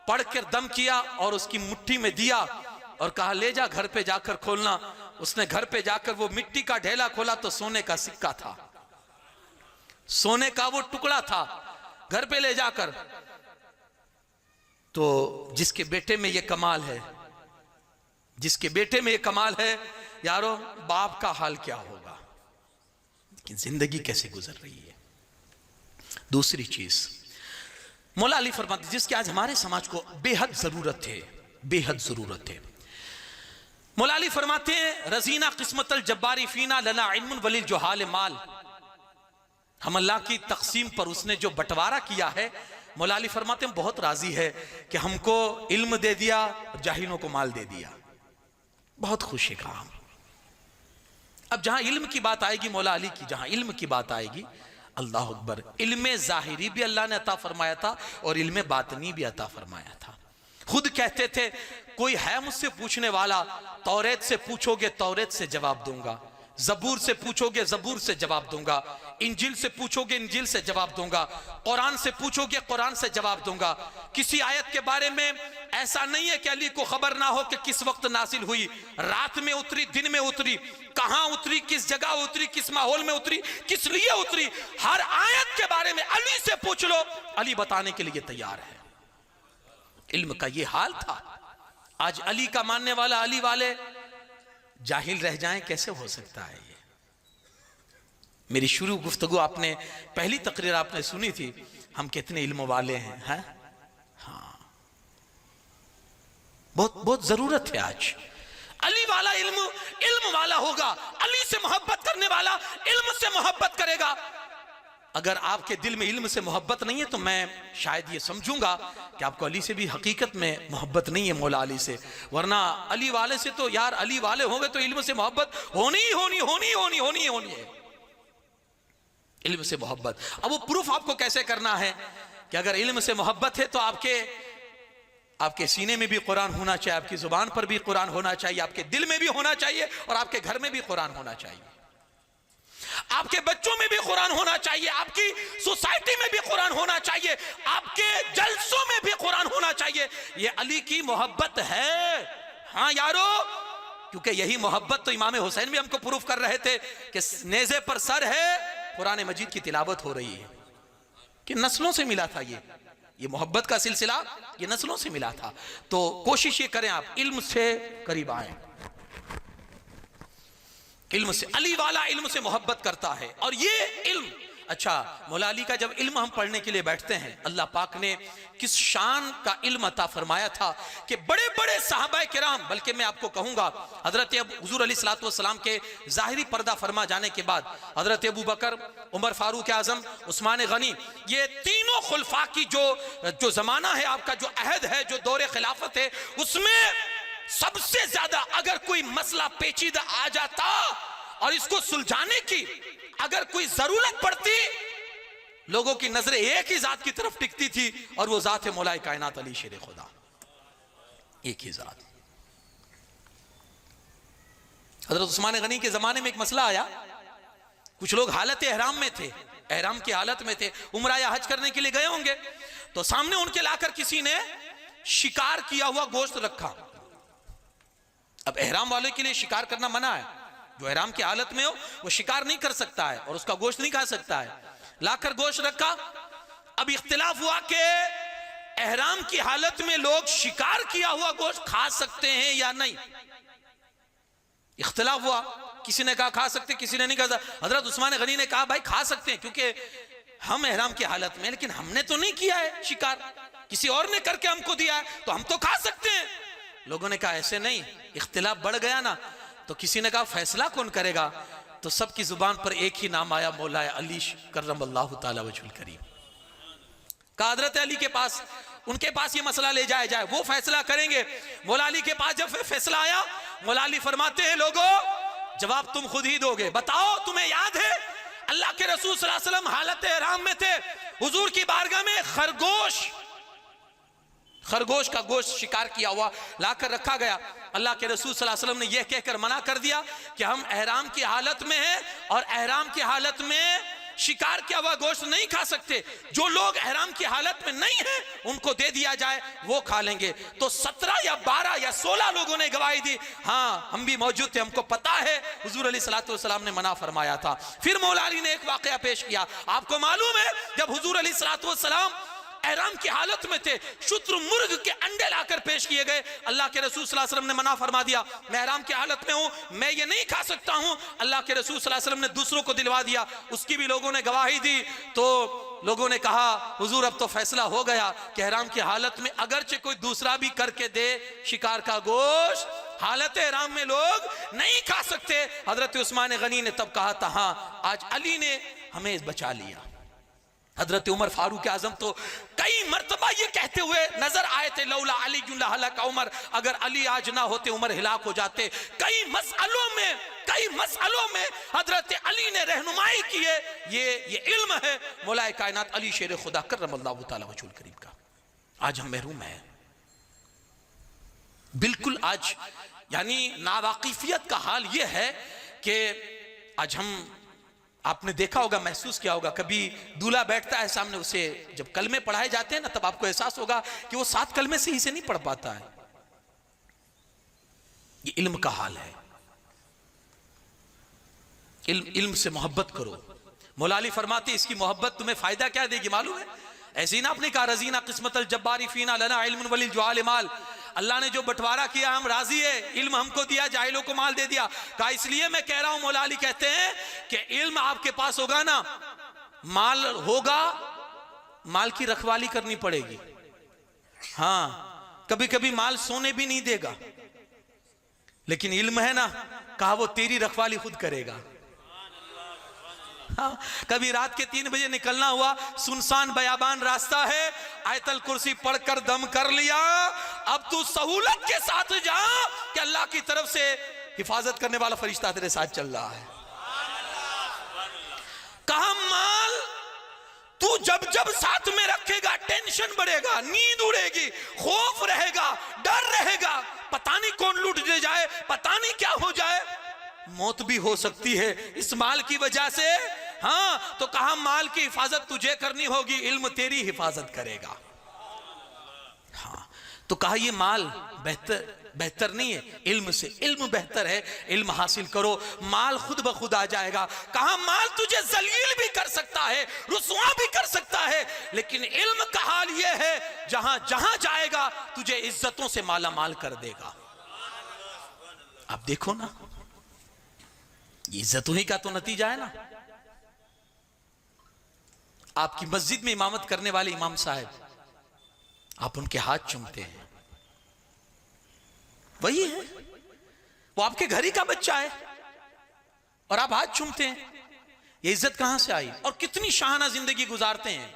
Speaker 1: पढ़ कर दम किया और उसकी मुट्ठी में दिया और कहा ले जा घर पे जाकर खोलना। उसने घर पे जाकर वो मिट्टी का ढेला खोला तो सोने का सिक्का था, सोने का वो टुकड़ा था। घर पे ले जाकर, तो जिसके बेटे में ये कमाल है, जिसके बेटे में ये कमाल है यारो, बाप का हाल क्या होगा, लेकिन जिंदगी कैसे गुजर रही है। दूसरी चीज मौला अली फरमाते, जिसकी आज हमारे समाज को बेहद जरूरत है, बेहद जरूरत है। मौला अली फरमाते हैं रजीना किस्मतल जब्बारी फीना लना इल्मुन वलिल जुहाल माल। हम अल्लाह की तकसीम पर उसने जो बंटवारा किया है, मौला अली फरमाते हैं बहुत राजी है कि हमको इल्म दे दिया, जाहिलों को माल दे दिया, बहुत खुश है काम। अब जहां इल्म की बात आएगी मौला अली की, जहां इल्म की बात आएगी, अल्लाह अकबर, इल्म जाहिरी भी अल्लाह ने अता फरमाया था और इल्म बातनी भी अता फरमाया था। खुद कहते थे कोई है मुझसे पूछने वाला, तौरेत से पूछोगे तौरेत से जवाब दूंगा, जबूर से पूछोगे जबूर से जवाब दूंगा, इंजिल से पूछोगे इंजिल से जवाब दूंगा, कुरान से पूछोगे कुरान से जवाब दूंगा। किसी आयत के बारे में ऐसा नहीं है कि अली को खबर ना हो कि किस वक्त नासिल हुई, रात में उतरी, दिन में उतरी, कहां उतरी, किस जगह उतरी, किस माहौल में उतरी, किस लिए उतरी, हर आयत के बारे में अली से पूछ लो, अली बताने के लिए तैयार है। इल्म का ये हाल था। आज अली का मानने वाला, अली वाले जाहिल रह जाएं, कैसे हो सकता है ये। मेरी शुरू गुफ्तगू आपने, पहली तकरीर आपने सुनी थी, हम कितने इल्म वाले हैं, हाँ बहुत बहुत जरूरत है आज। अली वाला इल्म वाला होगा, अली से मोहब्बत करने वाला इल्म से मोहब्बत करेगा। अगर आपके दिल में इल्म से मोहब्बत नहीं है तो मैं शायद ये समझूंगा कि आपको अली से भी हकीकत में मोहब्बत नहीं है, मौला अली से। वरना अली वाले से तो यार, अली वाले होंगे तो इल्म से मोहब्बत होनी ही होनी होनी होनी होनी होनी है, इल्म से मोहब्बत। अब वो प्रूफ आपको कैसे करना है कि अगर इल्म से मोहब्बत है तो आपके सीने में भी कुरान होना चाहिए, आपकी जुबान पर भी कुरान होना चाहिए, आपके दिल में भी होना चाहिए और आपके घर में भी कुरान होना चाहिए, आपके बच्चों में भी कुरान होना चाहिए, आपकी सोसाइटी में भी कुरान होना चाहिए, आपके जलसों में भी कुरान होना चाहिए। ये अली की मोहब्बत है, हाँ यारो, क्योंकि यही मोहब्बत तो इमाम हुसैन भी हमको प्रूफ कर रहे थे कि नेज़े पर सर है, कुरान मजीद की तिलावत हो रही है, कि नस्लों से मिला था ये मोहब्बत का सिलसिला, ये नस्लों से मिला था। तो कोशिश ये करें आप इल्म से करीब आए, इल्म से। अली वाला इल्म से मोहब्बत करता है और ये इल्म अच्छा, मौला अली का जब इल्म हम पढ़ने के लिए बैठते हैं, अल्लाह पाक ने किस शान का इल्म अता फरमाया था कि बड़े बड़े सहाबाए किराम, बल्कि मैं आपको कहूंगा हजरत हुजूर अलैहिस्सलातु वस्सलाम के ज़ाहिरी पर्दा फरमा जाने के बाद हजरत अबू बकर, उमर फारूक आजम, उस्मान गनी, ये तीनों खुलफा की जो जमाना है, आपका जो अहद है, जो दौरे खिलाफत है, उसमें सबसे ज्यादा अगर कोई मसला पेचीदा आ जाता और इसको सुलझाने की अगर कोई जरूरत पड़ती, लोगों की नजरें एक ही जात की तरफ टिकती थी, और वो जात है मौलाए कायनात अली शेर खुदा। एक ही जात। हजरत उस्मान गनी के जमाने में एक मसला आया, कुछ लोग हालत एहराम में थे, एहराम की हालत में थे, उम्रा या हज करने के लिए गए होंगे, तो सामने उनके लाकर किसी ने शिकार किया हुआ गोश्त रखा। अब एहराम वाले के लिए शिकार करना मना है, जो एहराम की हालत में हो वो शिकार नहीं कर सकता है और उसका गोश्त नहीं खा सकता है। लाकर गोश्त रखा। अब इख्तिलाफ हुआ कि एहराम की हालत में लोग शिकार किया हुआ गोश्त खा सकते हैं या नहीं। इख्तिलाफ हुआ, किसी ने कहा खा सकते, किसी ने नहीं कहा। हजरत उस्मान गनी ने कहा भाई खा सकते हैं, क्योंकि हम एहराम की हालत में, लेकिन हमने तो नहीं किया है शिकार, किसी और ने करके हमको दिया है, तो हम तो खा सकते हैं। लोगों ने कहा ऐसे नहीं, इख्तिलाफ बढ़ गया ना। तो किसी ने कहा फैसला कौन करेगा, तो सबकी जुबान पर एक ही नाम आया, मौला अली कररमल्लाहु ताला वजहुल करीम। कहा हजरत अली के पास, उनके पास ये मसला ले जाया जाए, वो फैसला करेंगे। मौला अली के पास जब फैसला आया, मौला अली फरमाते हैं लोगों जवाब तुम खुद ही दोगे, बताओ तुम्हें याद है अल्लाह के रसूल सल्लल्लाहु अलैहि वसल्लम हालत एहराम में थे, हुजूर की बारगाह में खरगोश का गोश्त शिकार किया हुआ लाकर रखा गया। अल्लाह के रसूल सल्लल्लाहु अलैहि वसल्लम ने यह कहकर मना कर दिया कि हम एहराम की हालत में हैं और एहराम की हालत में शिकार किया हुआ गोश्त नहीं खा सकते। जो लोग एहराम की हालत में नहीं हैं उनको दे दिया जाए, वो खा लेंगे। तो 17 या 12 या 16 लोगों ने गवाही दी, हाँ हम भी मौजूद थे, हमको पता है हुजूर अलैहिस्सलातु वस्सलाम ने मना फरमाया था। फिर मौला अली ने एक वाकया पेश किया। आपको मालूम है जब हुजूर अलैहिस्सलातु वस्सलाम एहराम की हालत में थे, शुत्र मुर्ग के अंडे लाकर पेश किए गए। अल्लाह के रसूल सल्लल्लाहु अलैहि वसल्लम ने मना फरमा दिया, मैं एहराम की हालत में हूं, मैं ये नहीं खा सकता हूं। अल्लाह के रसूल सल्लल्लाहु अलैहि वसल्लम ने दूसरों को दिलवा दिया, उसकी भी लोगों ने गवाही दी। तो लोगों ने कहा हुजूर अब तो फैसला हो गया कि एहराम की हालत में अगरचे कोई दूसरा भी करके दे शिकार का गोश्त, हालत एहराम में लोग नहीं खा सकते। हजरत उस्मान गनी ने तब कहा था हाँ आज अली ने हमें बचा लिया। हजरत उमर फारूक आजम तो कई मर्तबा ये कहते हुए नजर आए थे, लौला अली हलक उमर, अगर अली आज ना होते उमर हिलाक हो जाते। कई मसअलों में हजरत अली ने रहनुमाई की है। ये इल्म है मौलाए कायनात अली शेर खुदा कररमल्लाहु ताला वजहुल करीम का। आज हम महरूम हैं बिल्कुल। आज यानी नावाकिफियत का हाल ये है कि आज हम, आपने देखा होगा, महसूस किया होगा, कभी दूल्हा बैठता है सामने, उसे जब कलमे पढ़ाए जाते हैं ना तब आपको एहसास होगा कि वो 7 कलमे से ही से नहीं पढ़ पाता है। ये इल्म का हाल है। इल्म से मोहब्बत करो। मौला अली फरमाते इसकी मोहब्बत तुम्हें फायदा क्या देगी मालूम है? ऐसे ही ना आपने कहा रजीना किस्मतल जब्बारी फीना लना इल्मुन वलिल जुआल माल, अल्लाह ने जो बंटवारा किया हम राजी है, इल्म हमको दिया, जाहिलों को माल दे दिया। कहा इसलिए मैं कह रहा हूं, मौला अली कहते हैं कि इल्म आपके पास होगा ना, माल होगा, माल की रखवाली करनी पड़ेगी। हाँ कभी कभी माल सोने भी नहीं देगा, लेकिन इल्म है ना, कहा वो तेरी रखवाली खुद करेगा। हाँ, कभी रात के 3 बजे निकलना हुआ, सुनसान बयाबान रास्ता है, आयतल कुर्सी पढ़कर दम कर लिया, अब तू सहूलत के साथ जा कि अल्लाह की तरफ से हिफाजत करने वाला फरिश्ता तेरे साथ चल रहा है। कहा माल तू जब जब साथ में रखेगा टेंशन बढ़ेगा, नींद उड़ेगी, खौफ रहेगा, डर रहेगा, पता नहीं कौन लूट ले जाए, पता नहीं क्या हो जाए, मौत भी हो सकती है इस माल की वजह से। हाँ तो कहा माल की हिफाजत तुझे करनी होगी, इल्म तेरी हिफाजत करेगा। हाँ तो कहा ये माल बेहतर नहीं है, इल्म से इल्म बेहतर है, इल्म हासिल करो, माल खुद ब खुद आ जाएगा। कहा माल तुझे जलील भी कर सकता है, रुसवा भी कर सकता है, लेकिन इल्म का हाल यह है जहां जहां जाएगा तुझे इज्जतों से माला माल कर देगा। आप देखो ना, ये इज्जतों ही का तो नतीजा है ना। आपकी मस्जिद में इमामत करने वाले इमाम साहब, आप उनके हाथ चूमते हैं, वही है, वो आपके घर ही का बच्चा है और आप हाथ चूमते हैं। ये इज्जत कहां से आई? और कितनी शाहाना जिंदगी गुजारते हैं।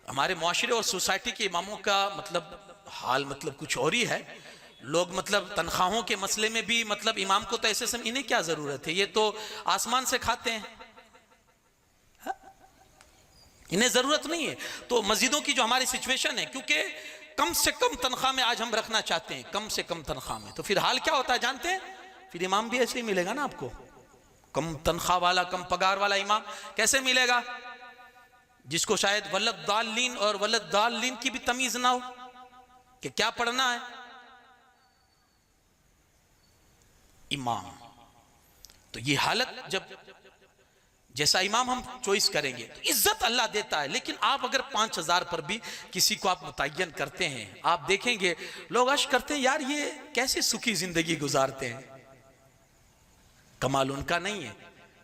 Speaker 1: हमारे मुआशरे और सोसाइटी के इमामों का मतलब हाल मतलब कुछ और ही है। लोग मतलब तनख्वाहों के मसले में भी मतलब इमाम को तो ऐसे इन्हें क्या जरूरत है, ये तो आसमान से खाते हैं, इन्हें जरूरत नहीं है। तो मस्जिदों की जो हमारी सिचुएशन है, क्योंकि कम से कम तनख्वाह में आज हम रखना चाहते हैं, कम से कम तनख्वाह में, तो फिर हाल क्या होता है जानते हैं? फिर इमाम भी ऐसे ही मिलेगा ना आपको, कम तनख्वाह वाला, कम पगार वाला इमाम कैसे मिलेगा? जिसको शायद वलद दालीन और वलद दालीन की भी तमीज ना हो कि क्या पढ़ना है। इमाम, तो ये हालत, जब जैसा इमाम हम चॉइस करेंगे तो इज्जत अल्लाह देता है। लेकिन आप अगर 5000 पर भी किसी को आप मुतय्यन करते हैं, आप देखेंगे लोग अश करते हैं, यार ये कैसे सुखी जिंदगी गुजारते हैं। कमाल उनका नहीं है,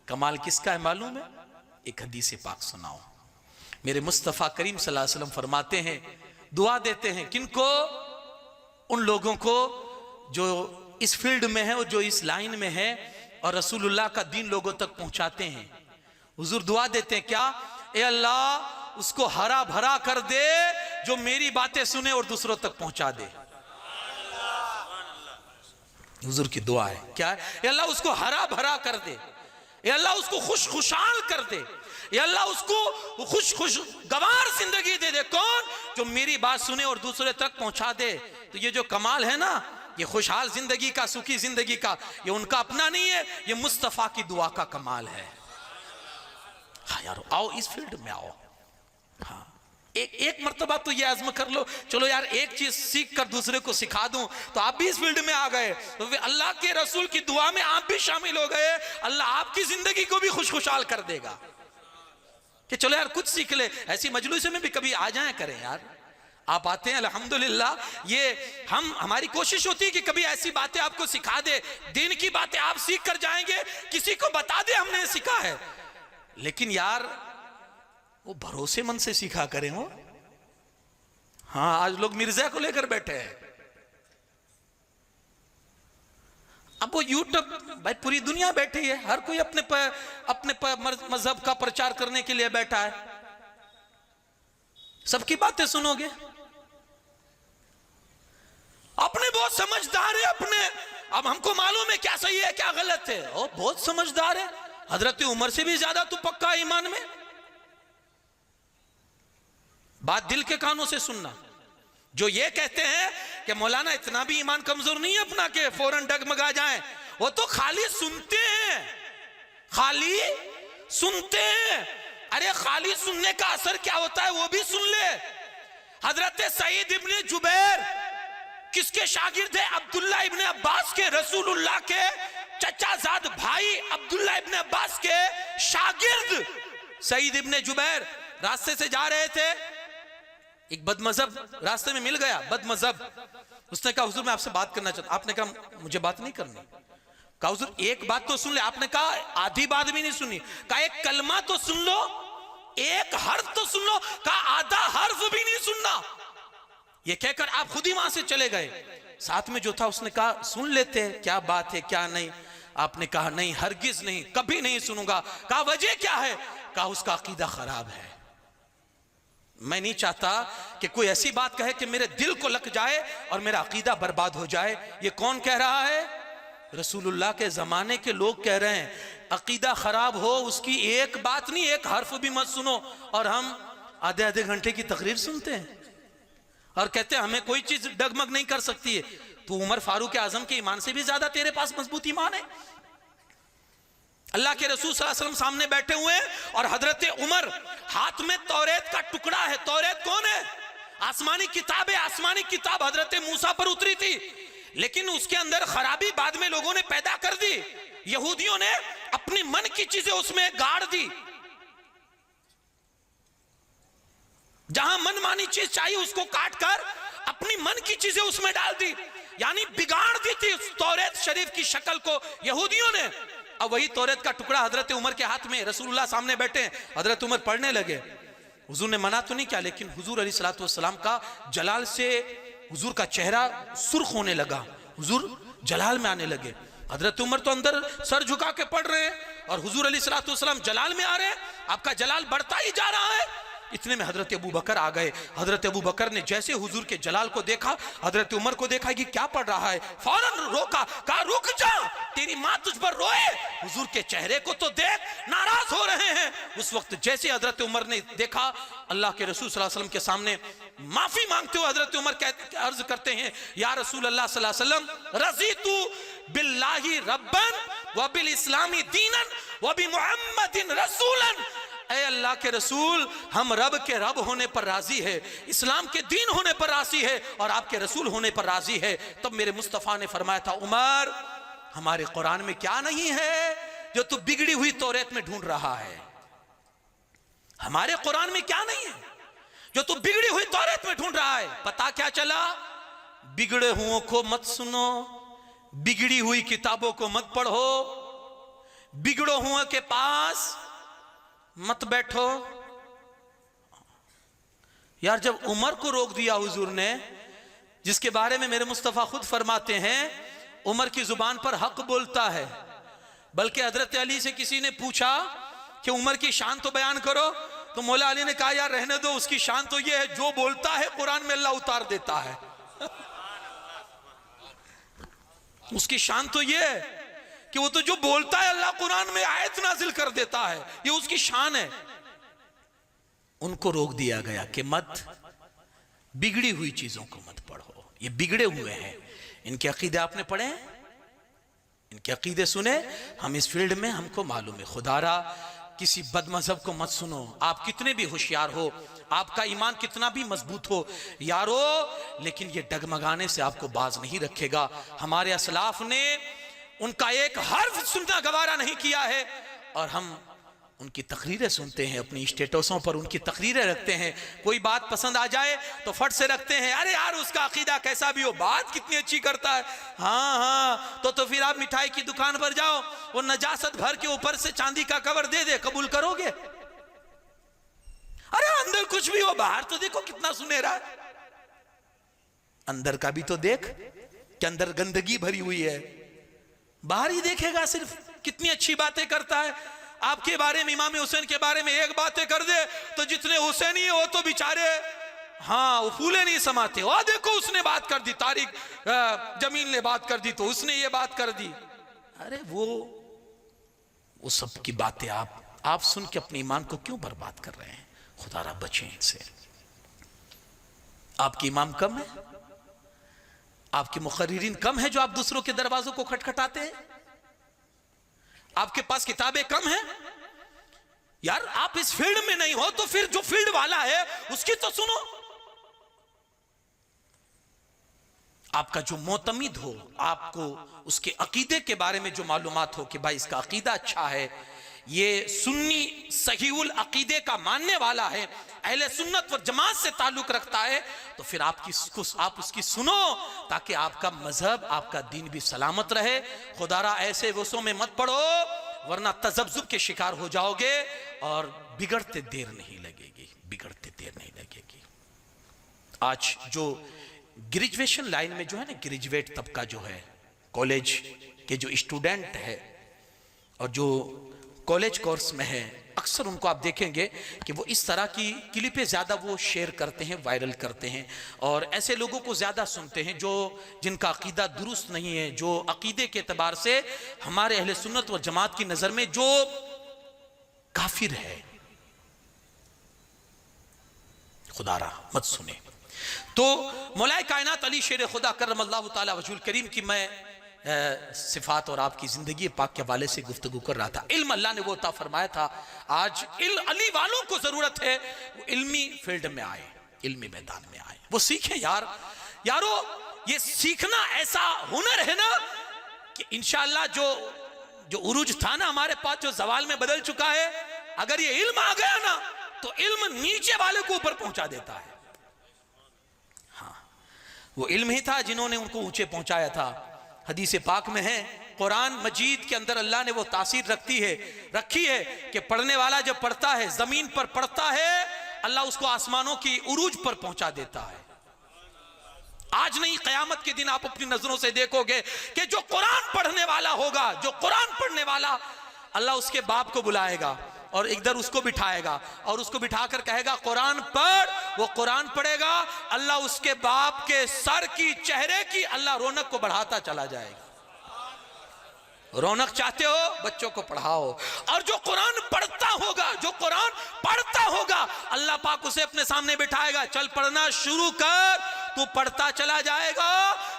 Speaker 1: कमाल किसका है मालूम है? एक हदीस पाक सुनाओ। मेरे मुस्तफ़ा करीम सल्लल्लाहु अलैहि वसल्लम फरमाते हैं, दुआ देते हैं किनको? उन लोगों को जो इस फील्ड में है और जो इस लाइन में है और रसूलुल्लाह का दीन लोगों तक पहुंचाते हैं। हुजूर दुआ देते हैं क्या? ए अल्लाह उसको हरा भरा कर दे जो मेरी बातें सुने और दूसरों तक पहुंचा दे। हुजूर की दुआ है क्या है? ए अल्लाह उसको हरा भरा कर दे, ए अल्लाह उसको खुश खुशाल कर दे, ए अल्लाह उसको खुश गवार जिंदगी दे दे। कौन? जो मेरी बात सुने और दूसरे तक पहुंचा दे। तो ये जो कमाल है ना, ये खुशहाल जिंदगी का, सुखी जिंदगी का, ये उनका अपना नहीं है, ये मुस्तफा की दुआ का कमाल है। हाँ यार, आओ इस फील्ड में आओ। हाँ, एक मर्तबा तो ये आज़म कर लो, चलो यार एक चीज सीख कर दूसरे को सिखा दूं, तो आप भी इस फील्ड में आ गए, तो अल्लाह के रसूल की दुआ में आप भी शामिल हो गए। अल्लाह आपकी जिंदगी को भी खुशहाल कर देगा कि चलो यार कुछ सीख ले। ऐसी मजलिस में भी कभी आ जाए करें यार, आप आते हैं अल्हम्दुलिल्लाह। ये हमारी कोशिश होती है कि कभी ऐसी बातें आपको सिखा दे, दिन की बातें आप सीख कर जाएंगे, किसी को बता दे हमने सीखा है। लेकिन यार वो भरोसेमंद से सीखा करें हो। हाँ, आज लोग मिर्जा को लेकर बैठे हैं। अब वो यूट्यूब, भाई पूरी दुनिया बैठी है, हर कोई अपने मजहब का प्रचार करने के लिए बैठा है। सबकी बातें सुनोगे? अपने बहुत समझदार है अपने, अब हमको मालूम है क्या सही है क्या गलत है। ओ बहुत समझदार है, हजरत उमर से भी ज्यादा तू पक्का ईमान में। बात दिल के कानों से सुनना। जो ये कहते हैं कि मौलाना इतना भी ईमान कमजोर नहीं है अपना के फौरन डगमगा जाए, वो तो खाली सुनते हैं, खाली सुनते हैं। अरे खाली सुनने का असर क्या होता है वो भी सुन ले। हजरत सईद इब्ने जुबैर किसके शागिर्द है? अब्दुल्ला इब्ने अब्बास के, रसूलुल्लाह के चचाजाद भाई अब्दुल्ला इब्ने अब्बास के शागिर्द सईद इब्ने जुबैर रास्ते से जा रहे थे, एक बदमजहब रास्ते में मिल गया, बदमजहब। उसने कहा हुजूर मैं आपसे बात करना चाहता। आपने कहा मुझे बात नहीं करनी। कहा हुजूर एक बात तो सुन ले। आपने कहा आधी बात भी नहीं सुनी। कहा एक कलमा तो सुन लो, एक हर्फ तो सुन लो। कहा आधा हर्फ भी नहीं सुनना। ये कहकर आप खुद ही वहां से चले गए। साथ में जो था उसने कहा सुन लेते हैं क्या बात है क्या नहीं। आपने कहा नहीं, हरगिज नहीं, कभी नहीं सुनूंगा। कहा वजह क्या है? कहा उसका अकीदा खराब है। मैं नहीं चाहता कि कोई ऐसी बात कहे कि मेरे दिल को लग जाए और मेरा अकीदा बर्बाद हो जाए। ये कौन कह रहा है? रसूलुल्लाह के जमाने के लोग कह रहे हैं अकीदा खराब हो उसकी एक बात नहीं, एक हर्फ भी मत सुनो। और हम आधे आधे घंटे की तकरीर सुनते हैं और कहते हैं हमें कोई चीज डगमग नहीं कर सकती है। तो उमर फारूक आजम के ईमान से भी ज्यादा तेरे पास मजबूत ईमान है। अल्लाह के रसूल सल्लल्लाहु अलैहि वसल्लम सामने बैठे हुए हैं और हजरत उमर हाथ में तौरेत का टुकड़ा है। तौरेत कौन है? आसमानी किताब है। आसमानी किताब हजरत मूसा पर उतरी थी, लेकिन उसके अंदर खराबी बाद में लोगों ने पैदा कर दी। यहूदियों ने अपनी मन की चीजें उसमें गाड़ दी। जहां मनमानी चीज चाहिए उसको काट कर अपनी मन की चीजें उसमें डाल दी, यानी बिगाड़ दी थी उस तौरेत शरीफ की शक्ल को यहूदियों ने। अब वही तौरात का टुकड़ा हजरत उमर के हाथ में, रसूलुल्लाह सामने बैठे हैं, हजरत उमर पढ़ने लगे। हुजूर ने मना तो नहीं किया, लेकिन हुजूर अलैहिस्सलातु वस्सलाम का जलाल से हुजूर का चेहरा सुर्ख होने लगा, हुजूर जलाल में आने लगे। हजरत उमर तो अंदर सर झुका के पढ़ रहे हैं और हुजूर अलैहिस्सलातु वस्सलाम जलाल में आ रहे हैं, आपका जलाल बढ़ता ही जा रहा है। इतने में हजरत अबू बकर आ गए। हजरत अबू बकर ने जैसे हुजूर के जलाल को देखा, हजरत उमर को देखा कि क्या पढ़ रहा है, फौरन रोका, कहा रुक जा, तेरी माँ तुझ पर रोए, हुजूर के चेहरे को तो देख, नाराज हो रहे हैं। उस वक्त जैसे हजरत उमर ने देखा, अल्लाह के रसूल सल्लल्लाहु अलैहि वसल्लम के सामने माफी मांगते हुए हजरत उमर अर्ज करते हैं, या रसूल अल्लाह सल्लल्लाहु अलैहि वसल्लम, रज़ीतु बिल्लाहि रब्बन व बिल इस्लामी दीनन व बि मुहम्मदिन रसूलन। ऐ अल्लाह के रसूल, हम रब के रब होने पर राजी है, इस्लाम के दीन होने पर राजी है और आपके रसूल होने पर राजी है। तब मेरे मुस्तफ़ा ने फरमाया था, उमर हमारे कुरान में क्या नहीं है जो तू बिगड़ी हुई तौरात में ढूंढ रहा है? हमारे कुरान में क्या नहीं है जो तू बिगड़ी हुई तौरात में ढूंढ रहा है? पता क्या चला? बिगड़े हुओं को मत सुनो, बिगड़ी हुई किताबों को मत पढ़ो, बिगड़ो हुओं के पास मत बैठो। यार जब उमर को रोक दिया हुजूर ने, जिसके बारे में मेरे मुस्तफ़ा खुद फरमाते हैं उमर की जुबान पर हक बोलता है, बल्कि हजरत अली से किसी ने पूछा कि उमर की शान तो बयान करो, तो मौला अली ने कहा यार रहने दो, उसकी शान तो ये है जो बोलता है कुरान में अल्लाह उतार देता है। उसकी शान तो ये है कि वो तो जो बोलता है अल्लाह कुरान में आयत नाजिल कर देता है, ये उसकी शान है। उनको रोक दिया गया कि मत बिगड़ी हुई चीजों को मत पढ़ो, ये बिगड़े हुए हैं। इनके अकीदे आपने पढ़े, इनके अकीदे सुने, हम इस फील्ड में हमको मालूम है। खुदारा किसी बदमजहब को मत सुनो, आप कितने भी होशियार हो, आपका ईमान कितना भी मजबूत हो यारो, लेकिन ये डगमगाने से आपको बाज नहीं रखेगा। हमारे असलाफ ने उनका एक हर्फ सुनना गवारा नहीं किया है और हम उनकी तकरीरें सुनते हैं, अपनी स्टेटसों पर उनकी तकरीरें रखते हैं। कोई बात पसंद आ जाए तो फट से रखते हैं, अरे यार उसका अकीदा कैसा भी हो, बात कितनी अच्छी करता है। हाँ हाँ तो फिर आप मिठाई की दुकान पर जाओ, वो नजासत घर के ऊपर से चांदी का कवर दे दे, कबूल करोगे? अरे अंदर कुछ भी हो, बाहर तो देखो कितना सुनहरा है, अंदर का भी तो देख कि अंदर गंदगी भरी हुई है, बाहर ही देखेगा सिर्फ कितनी अच्छी बातें करता है। आपके बारे में, इमाम हुसैन के बारे में एक बातें कर दे तो जितने हुसैनी है वो तो बेचारे हाँ वो फूले नहीं समाते। और देखो उसने बात कर दी, तारिक जमील ने बात कर दी तो उसने ये बात कर दी। अरे वो सब की बातें आप सुन के अपने ईमान को क्यों बर्बाद कर रहे हैं? खुदारा बचें इनसे। आपकी इमाम कम है, आपके मुखर्रिरीन कम है जो आप दूसरों के दरवाजों को खटखटाते हैं? आपके पास किताबें कम हैं? यार आप इस फील्ड में नहीं हो तो फिर जो फील्ड वाला है उसकी तो सुनो। आपका जो मोतमिद हो, आपको उसके अकीदे के बारे में जो मालूमात हो कि भाई इसका अकीदा अच्छा है, ये सुन्नी सहीउल अकीदे का मानने वाला है, अहले सुन्नत व जमात से ताल्लुक रखता है, तो फिर आप उसकी सुनो ताकि आपका मजहब, आपका दीन भी सलामत रहे। खुदारा ऐसे वसों में मत पड़ो वरना तजब्जुब के शिकार हो जाओगे और बिगड़ते देर नहीं लगेगी, बिगड़ते देर नहीं लगेगी। आज जो ग्रेजुएशन लाइन में जो है ना, ग्रेजुएट तबका जो है, कॉलेज के जो स्टूडेंट है और जो कॉलेज कोर्स में है, अक्सर उनको आप देखेंगे कि वो इस तरह की क्लिपें ज़्यादा वो शेयर करते हैं, वायरल करते हैं और ऐसे लोगों को ज़्यादा सुनते हैं जो जिनका अकीदा दुरुस्त नहीं है, जो अकीदे के एतबार से हमारे अहले सुन्नत व जमात की नज़र में जो काफिर है। खुदारा मत सुने। तो मौलाए कायनात अली शेर खुदा करमल्लाहु ताला वजहुल करीम की मैं सिफात और आपकी जिंदगी पाक के हवाले से गुफ्तगू कर रहा था। इल्म अल्लाह ने वो अता फरमाया था, आज अली वालों को जरूरत है वो इल्मी फील्ड में आए, इल्मी मैदान में आए, वो सीखें। यारो ये सीखना ऐसा हुनर है ना कि इंशाअल्लाह जो उरूज था ना हमारे पास, जो जवाल में बदल चुका है, अगर ये इल्म आ गया ना तो इल्म नीचे वाले को ऊपर पहुंचा देता है। हाँ वो इल्म ही था जिन्होंने उनको ऊंचे पहुंचाया था। हदीस पाक में है, कुरान मजीद के अंदर अल्लाह ने वो तासीर रखी है कि पढ़ने वाला जब पढ़ता है, जमीन पर पढ़ता है, अल्लाह उसको आसमानों की उरूज पर पहुंचा देता है। आज नहीं, कयामत के दिन आप अपनी नजरों से देखोगे कि जो कुरान पढ़ने वाला होगा, जो कुरान पढ़ने वाला, अल्लाह उसके बाप को बुलाएगा और इधर उसको बिठाएगा और उसको बिठाकर कहेगा कुरान पढ़। वो कुरान पढ़ेगा, अल्लाह उसके बाप के सर की, चेहरे की अल्लाह रौनक को बढ़ाता चला जाएगा। रौनक चाहते हो, बच्चों को पढ़ाओ। और जो कुरान पढ़ता होगा, जो कुरान पढ़ता होगा, अल्लाह पाक उसे अपने सामने बिठाएगा, चल पढ़ना शुरू कर। तू पढ़ता चला जाएगा,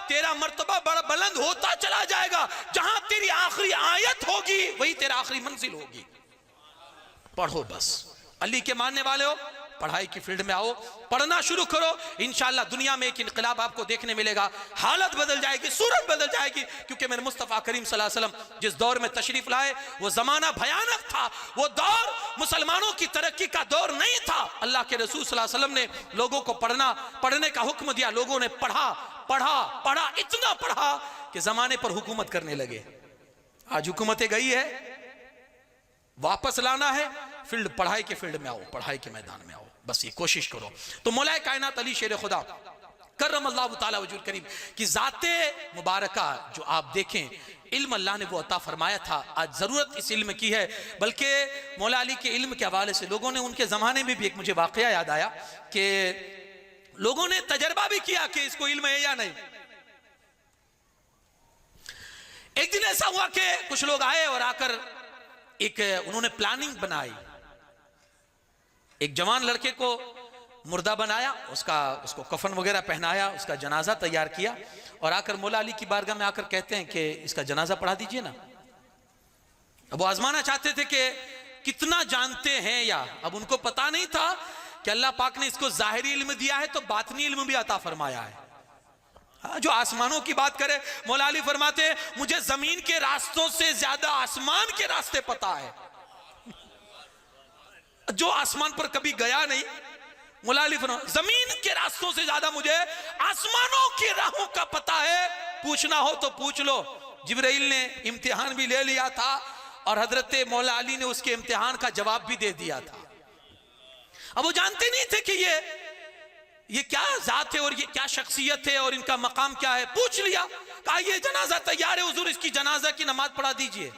Speaker 1: तेरा मर्तबा बड़ा बुलंद होता चला जाएगा। जहां तेरी आखिरी आयत होगी वही तेरा आखिरी मंजिल होगी। पढ़ो बस। अली के मानने वाले हो, पढ़ाई की फील्ड में आओ, पढ़ना शुरू करो। इंशाअल्लाह दुनिया में एक इनकलाब आपको देखने मिलेगा। हालत बदल जाएगी, सूरत बदल जाएगी, क्योंकि मेरे मुस्तफ़ा करीम सल्लल्लाहु अलैहि वसल्लम जिस दौर में तशरीफ लाए वो जमाना भयानक था। वो दौर मुसलमानों की तरक्की का दौर नहीं था। अल्लाह के रसूल सल्लल्लाहु अलैहि वसल्लम ने लोगों को पढ़ने का हुक्म दिया। लोगों ने पढ़ा, इतना पढ़ा कि जमाने पर हुकूमत करने लगे। आज हुकूमतें गई है, वापस लाना है, फील्ड पढ़ाई के फील्ड में आओ, पढ़ाई के मैदान में आओ, बस ये कोशिश करो। तो मौलाए कायनात अली शेर खुदा करमल्लाहु तआला वजहुल करीम की जाते मुबारका जो आप देखें, इल्म अल्लाह ने वो अता फरमाया था। आज जरूरत इस इल्म की है, बल्कि मौला अली के इल्म के हवाले से लोगों ने, उनके जमाने में भी एक मुझे वाकया याद आया कि लोगों ने तजर्बा भी किया कि इसको इल्म है या नहीं। एक दिन ऐसा हुआ कि कुछ लोग आए और आकर उन्होंने प्लानिंग बनाई। एक जवान लड़के को मुर्दा बनाया, उसको कफन वगैरह पहनाया, उसका जनाजा तैयार किया और आकर मौला अली की बारगाह में आकर कहते हैं कि इसका जनाजा पढ़ा दीजिए ना। अब वो आजमाना चाहते थे कि कितना जानते हैं, या अब उनको पता नहीं था कि अल्लाह पाक ने इसको जाहिरी इल्म दिया है तो बातनी इल्म भी अता फरमाया है। जो आसमानों की बात करे, मौला अली फरमाते हैं मुझे जमीन के रास्तों से ज्यादा आसमान के रास्ते पता है। जो आसमान पर कभी गया नहीं, मौला अली फरमाते जमीन के रास्तों से ज्यादा मुझे आसमानों की राहों का पता है। पूछना हो तो पूछ लो। जिब्राइल ने इम्तिहान भी ले लिया था और हजरत मौला अली ने उसके इम्तिहान का जवाब भी दे दिया था। अब वो जानते नहीं थे कि ये क्या जात है और ये क्या शख्सियत है और इनका मकाम क्या है। पूछ लिया, कहा ये जनाजा तैयार है हुजूर, इसकी जनाजा की नमाज पढ़ा दीजिए।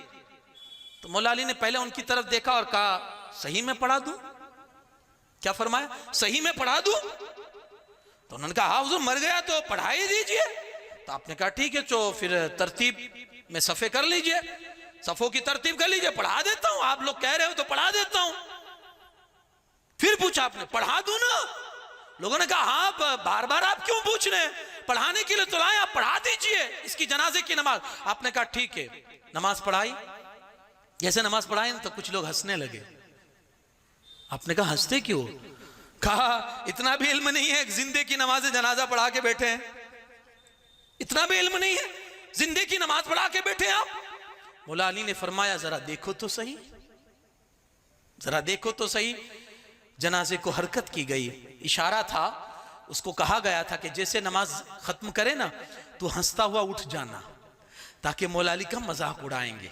Speaker 1: तो मौला अली ने पहले उनकी तरफ देखा और कहा सही में पढ़ा दूं? क्या फरमाया? सही में पढ़ा दूं? तो उन्होंने कहा हाँ हुजूर, मर गया तो पढ़ा ही दीजिए। तो आपने कहा ठीक है, तो फिर तरतीब में सफ़े कर लीजिए, सफ़ों की तरतीब कर लीजिए, पढ़ा देता हूं। आप लोग कह रहे हो तो पढ़ा देता हूं। फिर पूछा आपने, पढ़ा दूं ना? लोगों ने कहा हाँ, बार बार आप क्यों पूछ रहे हैं, पढ़ाने के लिए तो लाए, आप पढ़ा दीजिए इसकी जनाजे की नमाज। आपने कहा ठीक है। नमाज पढ़ाई। जैसे नमाज पढ़ाई तो कुछ लोग हंसने लगे। आपने कहा हंसते क्यों? कहा इतना भी इल्म नहीं है, जिंदे की नमाज जनाजा पढ़ा के बैठे हैं। इतना भी इल्म नहीं है, जिंदे की नमाज पढ़ा के बैठे हैं आप। मौला अली ने फरमाया जरा देखो तो सही, जरा देखो तो सही। जनाजे को हरकत की गई, इशारा था, उसको कहा गया था कि जैसे नमाज खत्म करे ना तो हंसता हुआ उठ जाना, ताकि मौला अली का मजाक उड़ाएंगे,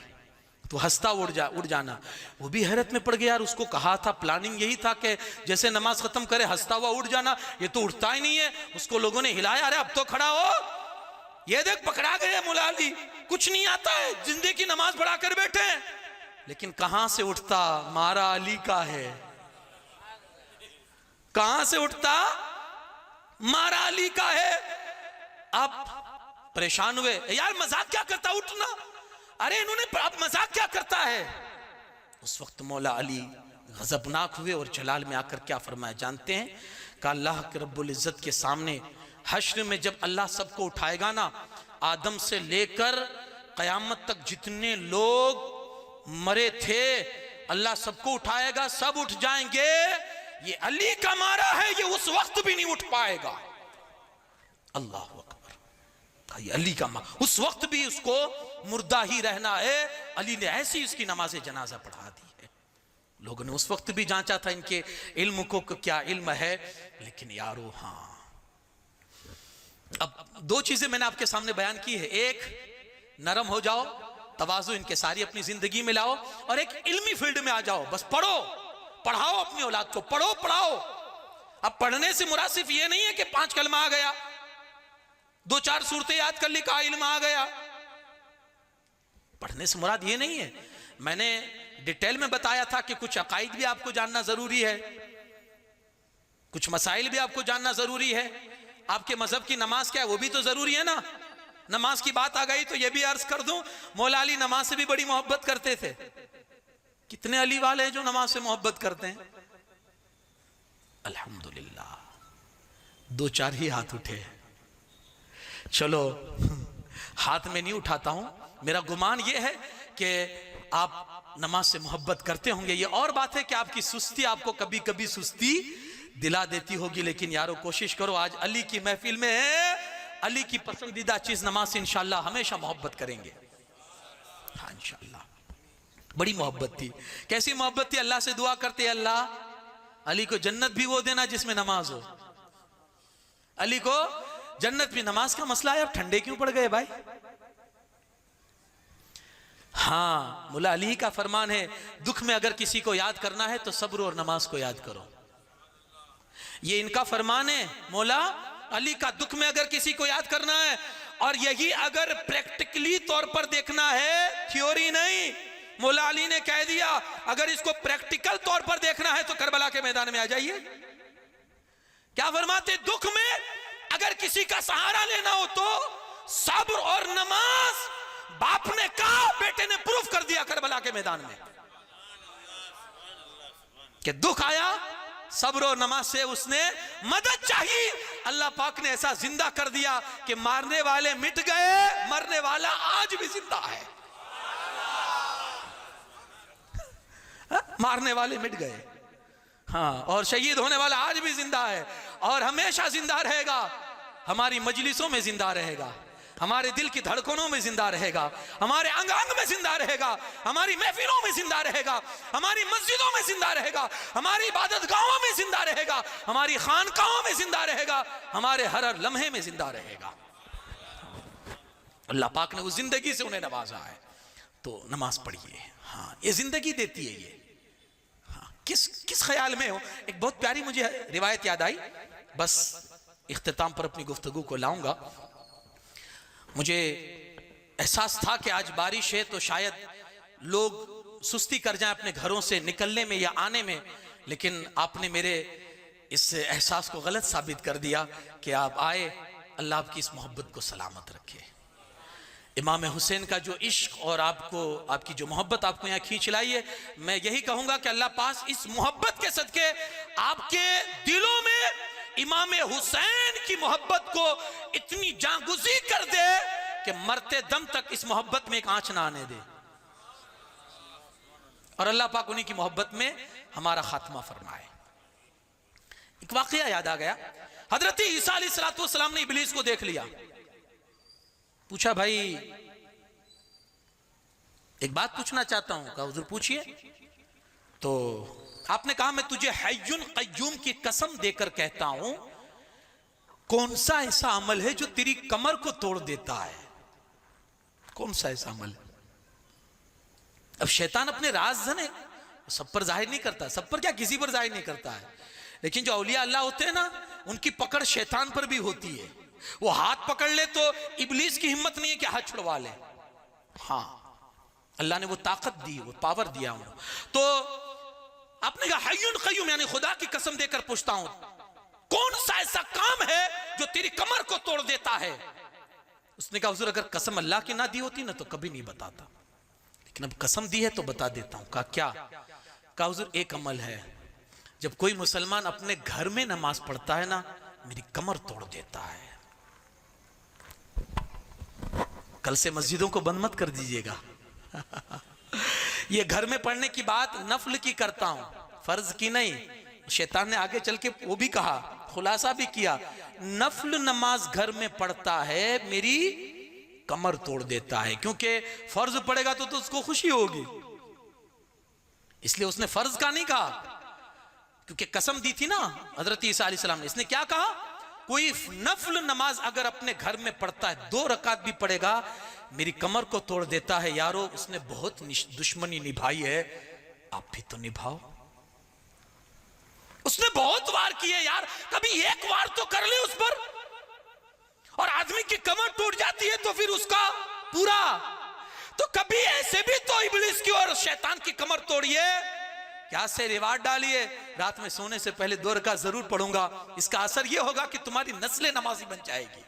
Speaker 1: तो हंसता उड़ जाना। वो भी हैरत में पड़ गया यार, उसको कहा था, प्लानिंग यही था कि जैसे नमाज खत्म करे हंसता हुआ उड़ जाना, ये तो उठता ही नहीं है। उसको लोगों ने हिलाया, अरे अब तो खड़ा हो, ये देख पकड़ा गए मौला अली, कुछ नहीं आता है, जिंदे की नमाज पढ़ा कर बैठे हैं। लेकिन कहां से उठता? मारा अली का है। कहां से उठता? मारा अली का है। आप परेशान हुए, यार मजाक क्या करता, उठना। अरे इन्होंने, अब मजाक क्या करता है? उस वक्त मौला अली गजबनाक हुए और जलाल में आकर क्या फरमाया जानते हैं? कि अल्लाह के रब्बुल इज्जत के सामने हश्र में जब अल्लाह सबको उठाएगा ना, आदम से लेकर कयामत तक जितने लोग मरे थे अल्लाह सबको उठाएगा, सब उठ जाएंगे। ये अली का मारा है, ये उस वक्त भी नहीं उठ पाएगा। अल्लाह अकबर। ये अली का मारा, उस वक्त भी उसको मुर्दा ही रहना है। अली ने ऐसी उसकी नमाज जनाजा पढ़ा दी है। लोगों ने उस वक्त भी जांचा था इनके इल्म को, क्या इल्म है। लेकिन यारो हाँ, अब दो चीजें मैंने आपके सामने बयान की है। एक, नरम हो जाओ, तवाज़ु इनकिसारी अपनी जिंदगी में लाओ और एक इल्मी फील्ड में आ जाओ। बस पढ़ो, पढ़ाओ अपनी औलाद को, पढ़ो पढ़ाओ। अब पढ़ने से मुराद सिर्फ ये नहीं है कि 5 कलमा आ गया, 2-4 सूरतें याद कर ली का इल्म आ गया। पढ़ने से मुराद ये नहीं है। मैंने डिटेल में बताया था कि कुछ अकाइद भी आपको जानना जरूरी है, कुछ मसाइल भी आपको जानना जरूरी है। आपके मजहब की नमाज क्या है वो भी तो जरूरी है ना। नमाज की बात आ गई तो ये भी अर्ज कर दूं, मौला अली नमाज से भी बड़ी मोहब्बत करते थे। कितने अली वाले हैं जो नमाज से मोहब्बत करते हैं? अल्हम्दुलिल्लाह, 2-4 ही हाथ उठे। चलो हाथ में नहीं उठाता हूं, मेरा गुमान यह है कि आप नमाज से मोहब्बत करते होंगे। ये और बात है कि आपकी सुस्ती आपको कभी कभी सुस्ती दिला देती होगी, लेकिन यारो कोशिश करो। आज अली की महफिल में है, अली की पसंदीदा चीज नमाज से इंशाल्लाह हमेशा मोहब्बत करेंगे। हाँ इंशाल्लाह, बड़ी मोहब्बत थी। कैसी मोहब्बत थी? अल्लाह से दुआ करते, अल्लाह अली को जन्नत भी वो देना जिसमें नमाज हो। अली को जन्नत भी। नमाज का मसला है, अब ठंडे क्यों पड़ गए भाई? हाँ, मुला अली का फरमान है, दुख में अगर किसी को याद करना है तो सब्र और नमाज को याद करो। ये इनका फरमान है मौला अली का, दुख में अगर किसी को याद करना है। और यही अगर प्रैक्टिकली तौर पर देखना है, थ्योरी नहीं, मौला अली ने कह दिया अगर इसको प्रैक्टिकल तौर पर देखना है तो करबला के मैदान में आ जाइए। क्या फरमाते? दुख में अगर किसी का सहारा लेना हो तो सब्र और नमाज। बाप ने कहा, बेटे ने प्रूफ कर दिया करबला के मैदान में कि दुख आया, सब्र और नमाज से उसने मदद चाहिए। अल्लाह पाक ने ऐसा जिंदा कर दिया कि मारने वाले मिट गए, मरने वाला आज भी जिंदा है। मारने वाले मिट गए, हाँ, और शहीद होने वाला आज भी जिंदा है और हमेशा जिंदा रहेगा। हमारी मजलिसों में जिंदा रहेगा, हमारे दिल की धड़कनों में जिंदा रहेगा, हमारे अंग अंग में जिंदा रहेगा, हमारी महफिलों में जिंदा रहेगा, हमारी मस्जिदों में जिंदा रहेगा, हमारी इबादत गाहों में जिंदा रहेगा, हमारी खानकाहों में जिंदा रहेगा, हमारे हर लम्हे में जिंदा रहेगा। अल्लाह पाक ने उस जिंदगी से उन्हें नवाजा है। तो नमाज पढ़िए, हाँ, ये जिंदगी देती है ये। हाँ, किस ख्याल में हो? एक बहुत प्यारी मुझे रिवायत याद आई, बस इख्तिताम पर अपनी गुफ्तगू को लाऊंगा। मुझे एहसास था कि आज बारिश है तो शायद लोग सुस्ती कर जाएं अपने घरों से निकलने में या आने में, लेकिन आपने मेरे इस एहसास को गलत साबित कर दिया कि आप आए। अल्लाह आपकी इस मोहब्बत को सलामत रखे। इमाम हुसैन का जो इश्क और आपकी जो मोहब्बत आपको यहाँ खींच लाई है, मैं यही कहूँगा कि अल्लाह पास इस मोहब्बत के सदके आपके दिलों में इमाम हुसैन की मोहब्बत को इतनी जागुज़ी कर दे कि मरते दम तक इस मोहब्बत में एक आंच ना आने दे, और अल्लाह पाक उन्हीं की मोहब्बत में हमारा खात्मा फरमाए। एक वाकया याद आ गया। हजरत ईसा अलैहिस्सलाम ने इब्लीस को देख लिया, पूछा भाई एक बात पूछना चाहता हूं। कहा हुजूर पूछिए। तो आपने कहा मैं तुझे हय्युन क़य्यूम की कसम देकर कहता हूं, कौन सा ऐसा अमल है जो तेरी कमर को तोड़ देता है? कौन सा ऐसा अमल? अब शैतान अपने राज है सब पर जाहिर नहीं करता, सब पर क्या, किसी पर जाहिर नहीं करता है, लेकिन जो औलिया अल्लाह होते हैं ना, उनकी पकड़ शैतान पर भी होती है। वो हाथ पकड़ ले तो इब्लीस की हिम्मत नहीं है कि हाथ छुड़वा ले। हाँ, अल्लाह ने वो ताकत दी, वो पावर दिया उन्हें। तो आपने कहा हय्युन क़य्यूम, यानी खुदा की कसम देकर पूछता हूं, कौन सा ऐसा काम है जो तेरी कमर को तोड़ देता है? उसने कहा हुजूर अगर कसम अल्लाह की ना दी होती ना तो कभी नहीं बताता, लेकिन अब कसम दी है तो बता देता हूं। कहा क्या? कहा हुजूर एक अमल है, जब कोई मुसलमान अपने घर में नमाज पढ़ता है ना, मेरी कमर तोड़ देता है। कल से मस्जिदों को बंद मत कर दीजिएगा। ये घर में पढ़ने की बात नफल की करता हूं, फर्ज की नहीं। शैतान ने आगे चल के वो भी कहा, खुलासा भी किया, नफल नमाज घर में पढ़ता है मेरी कमर तोड़ देता है, क्योंकि फर्ज पड़ेगा तो उसको खुशी होगी, इसलिए उसने फर्ज का नहीं कहा, क्योंकि कसम दी थी ना हजरत ईसा अलैहिस्सलाम ने। इसने क्या कहा? कोई नफल नमाज अगर अपने घर में पढ़ता है, 2 रकात भी पढ़ेगा, मेरी कमर को तोड़ देता है, यारो उसने बहुत दुश्मनी निभाई है, आप भी तो निभाओ। उसने बहुत वार किए यार, कभी एक वार तो कर ले उस पर। और आदमी की कमर टूट जाती है तो फिर उसका पूरा, तो कभी ऐसे भी तो इब्लिस की और शैतान की कमर तोड़िए, क्या से रिवाज डालिए, रात में सोने से पहले 2 रकात जरूर पढ़ूंगा। इसका असर यह होगा कि तुम्हारी नस्लें नमाजी बन जाएगी,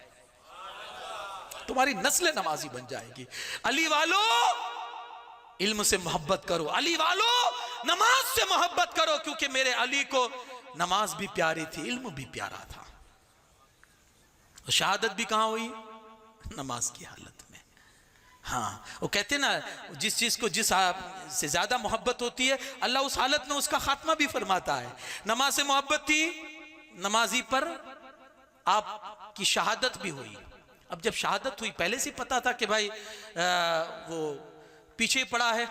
Speaker 1: तुम्हारी नस्लें नमाजी बन जाएगी। अली वालो इल्म से मोहब्बत करो, अली वालो नमाज से मोहब्बत करो, क्योंकि मेरे अली को नमाज भी प्यारी थी, इल्म भी प्यारा था। शहादत भी कहां हुई? नमाज की हालत में। हाँ, वो कहते ना, जिस चीज को जिस से ज्यादा मोहब्बत होती है, अल्लाह उस हालत में उसका खात्मा भी फरमाता है। नमाज से मोहब्बत थी, नमाजी पर आपकी शहादत भी हुई। अब जब शहादत हुई, पहले से पता था कि भाई वो पीछे पड़ा है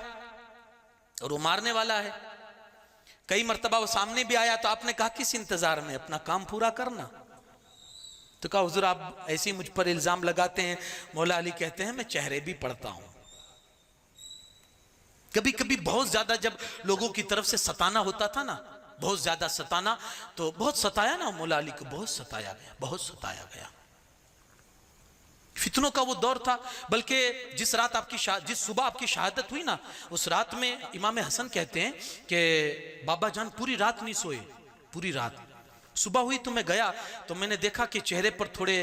Speaker 1: और वो मारने वाला है। कई मर्तबा वो सामने भी आया तो आपने कहा किस इंतजार में, अपना काम पूरा करना। तो कहा हुजूर आप ऐसे ही मुझ पर इल्जाम लगाते हैं। मौला अली कहते हैं मैं चेहरे भी पढ़ता हूं। कभी कभी बहुत ज्यादा जब लोगों की तरफ से सताना होता था ना, बहुत ज्यादा सताना, तो बहुत सताया ना मौला अली को, बहुत सताया गया, बहुत सताया गया। फितनों का वो दौर था। बल्कि जिस रात जिस सुबह आपकी शहादत हुई ना, उस रात में इमाम हसन कहते हैं कि बाबा जान पूरी रात नहीं सोए, पूरी रात। सुबह हुई तो मैं गया तो मैंने देखा कि चेहरे पर थोड़े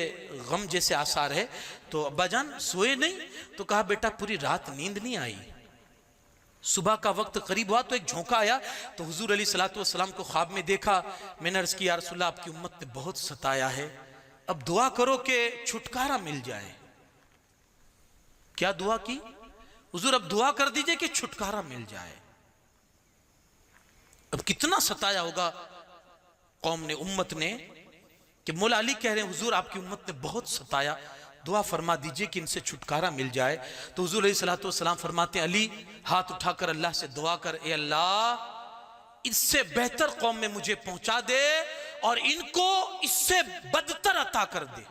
Speaker 1: गम जैसे आसार है। तो अब्बा जान सोए नहीं? तो कहा बेटा पूरी रात नींद नहीं आई। सुबह का वक्त करीब हुआ तो एक झोंका आया, तो हुजूर अली सलातो वस्सलाम को ख्वाब में देखा। मैंने अर्ज किया या रसूलल्लाह आपकी उम्मत ने बहुत सताया है, अब दुआ करो कि छुटकारा मिल जाए। क्या दुआ की? हुजूर अब दुआ कर दीजिए कि छुटकारा मिल जाए। अब कितना सताया होगा कौम ने, उम्मत ने, कि मौला अली कह रहे हैं हुजूर आपकी उम्मत ने बहुत सताया, दुआ फरमा दीजिए कि इनसे छुटकारा मिल जाए। तो हुजूर अलैहिस्सलातु वस्सलाम फरमाते हैं अली हाथ उठाकर अल्लाह से दुआ कर, ए अल्लाह इससे बेहतर कौम में मुझे पहुंचा दे और इनको इससे बदतर अता कर दे।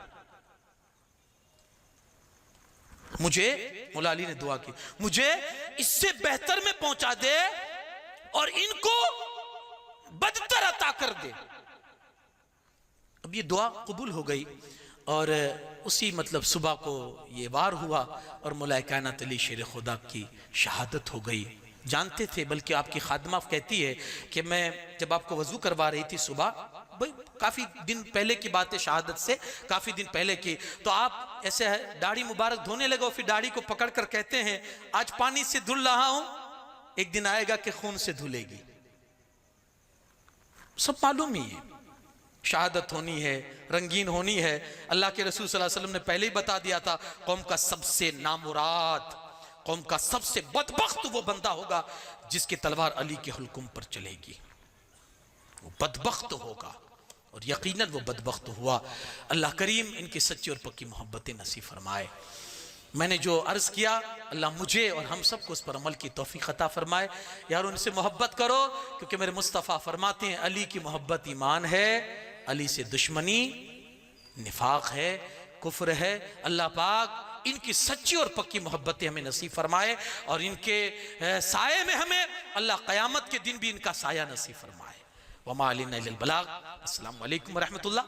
Speaker 1: मुझे, मौला अली ने दुआ की, मुझे इससे बेहतर में पहुंचा दे और इनको बदतर अता कर दे। अब ये दुआ कबूल हो गई और उसी मतलब सुबह को ये वार हुआ और मौला कायनात अली शेर खुदा की शहादत हो गई। जानते थे, बल्कि आपकी खादमा कहती है कि मैं जब आपको वजू करवा रही थी सुबह, भाई काफ़ी दिन पहले की बात है, शहादत से काफ़ी दिन पहले की, तो आप ऐसे दाढ़ी मुबारक धोने लगे और फिर दाढ़ी को पकड़ कर कहते हैं आज पानी से धुल रहा हूं, एक दिन आएगा कि खून से धुलेगी। सब मालूम ही है, शहादत होनी है, रंगीन होनी है। अल्लाह के रसूल सल्लल्लाहु अलैहि वसल्लम ने पहले ही बता दिया था, कौम का सबसे नामुराद, कौम का सबसे बदबख्त वो बंदा होगा जिसकी तलवार अली के हुक्म पर चलेगी, वो बदबख्त होगा। और यकीनन वो बदबख्त हुआ। अल्लाह करीम इनकी सच्ची और पक्की मोहब्बतें नसीब फरमाए। मैंने जो अर्ज किया अल्लाह मुझे और हम सब को उस पर अमल की तौफीक अता फरमाए। यार उनसे मोहब्बत करो, क्योंकि मेरे मुस्तफ़ा फरमाते हैं अली की मोहब्बत ईमान है, अली से दुश्मनी निफाक है, कुफ्र है। अल्लाह पाक इनकी सच्ची और पक्की मोहब्बतें हमें नसीब फरमाए और इनके साये में हमें अल्लाह क़यामत के दिन भी इनका साया नसीब फरमाए। वमा अलैना इल्लल बलाग। अस्सलामु अलैकुम व रहमतुल्लाह।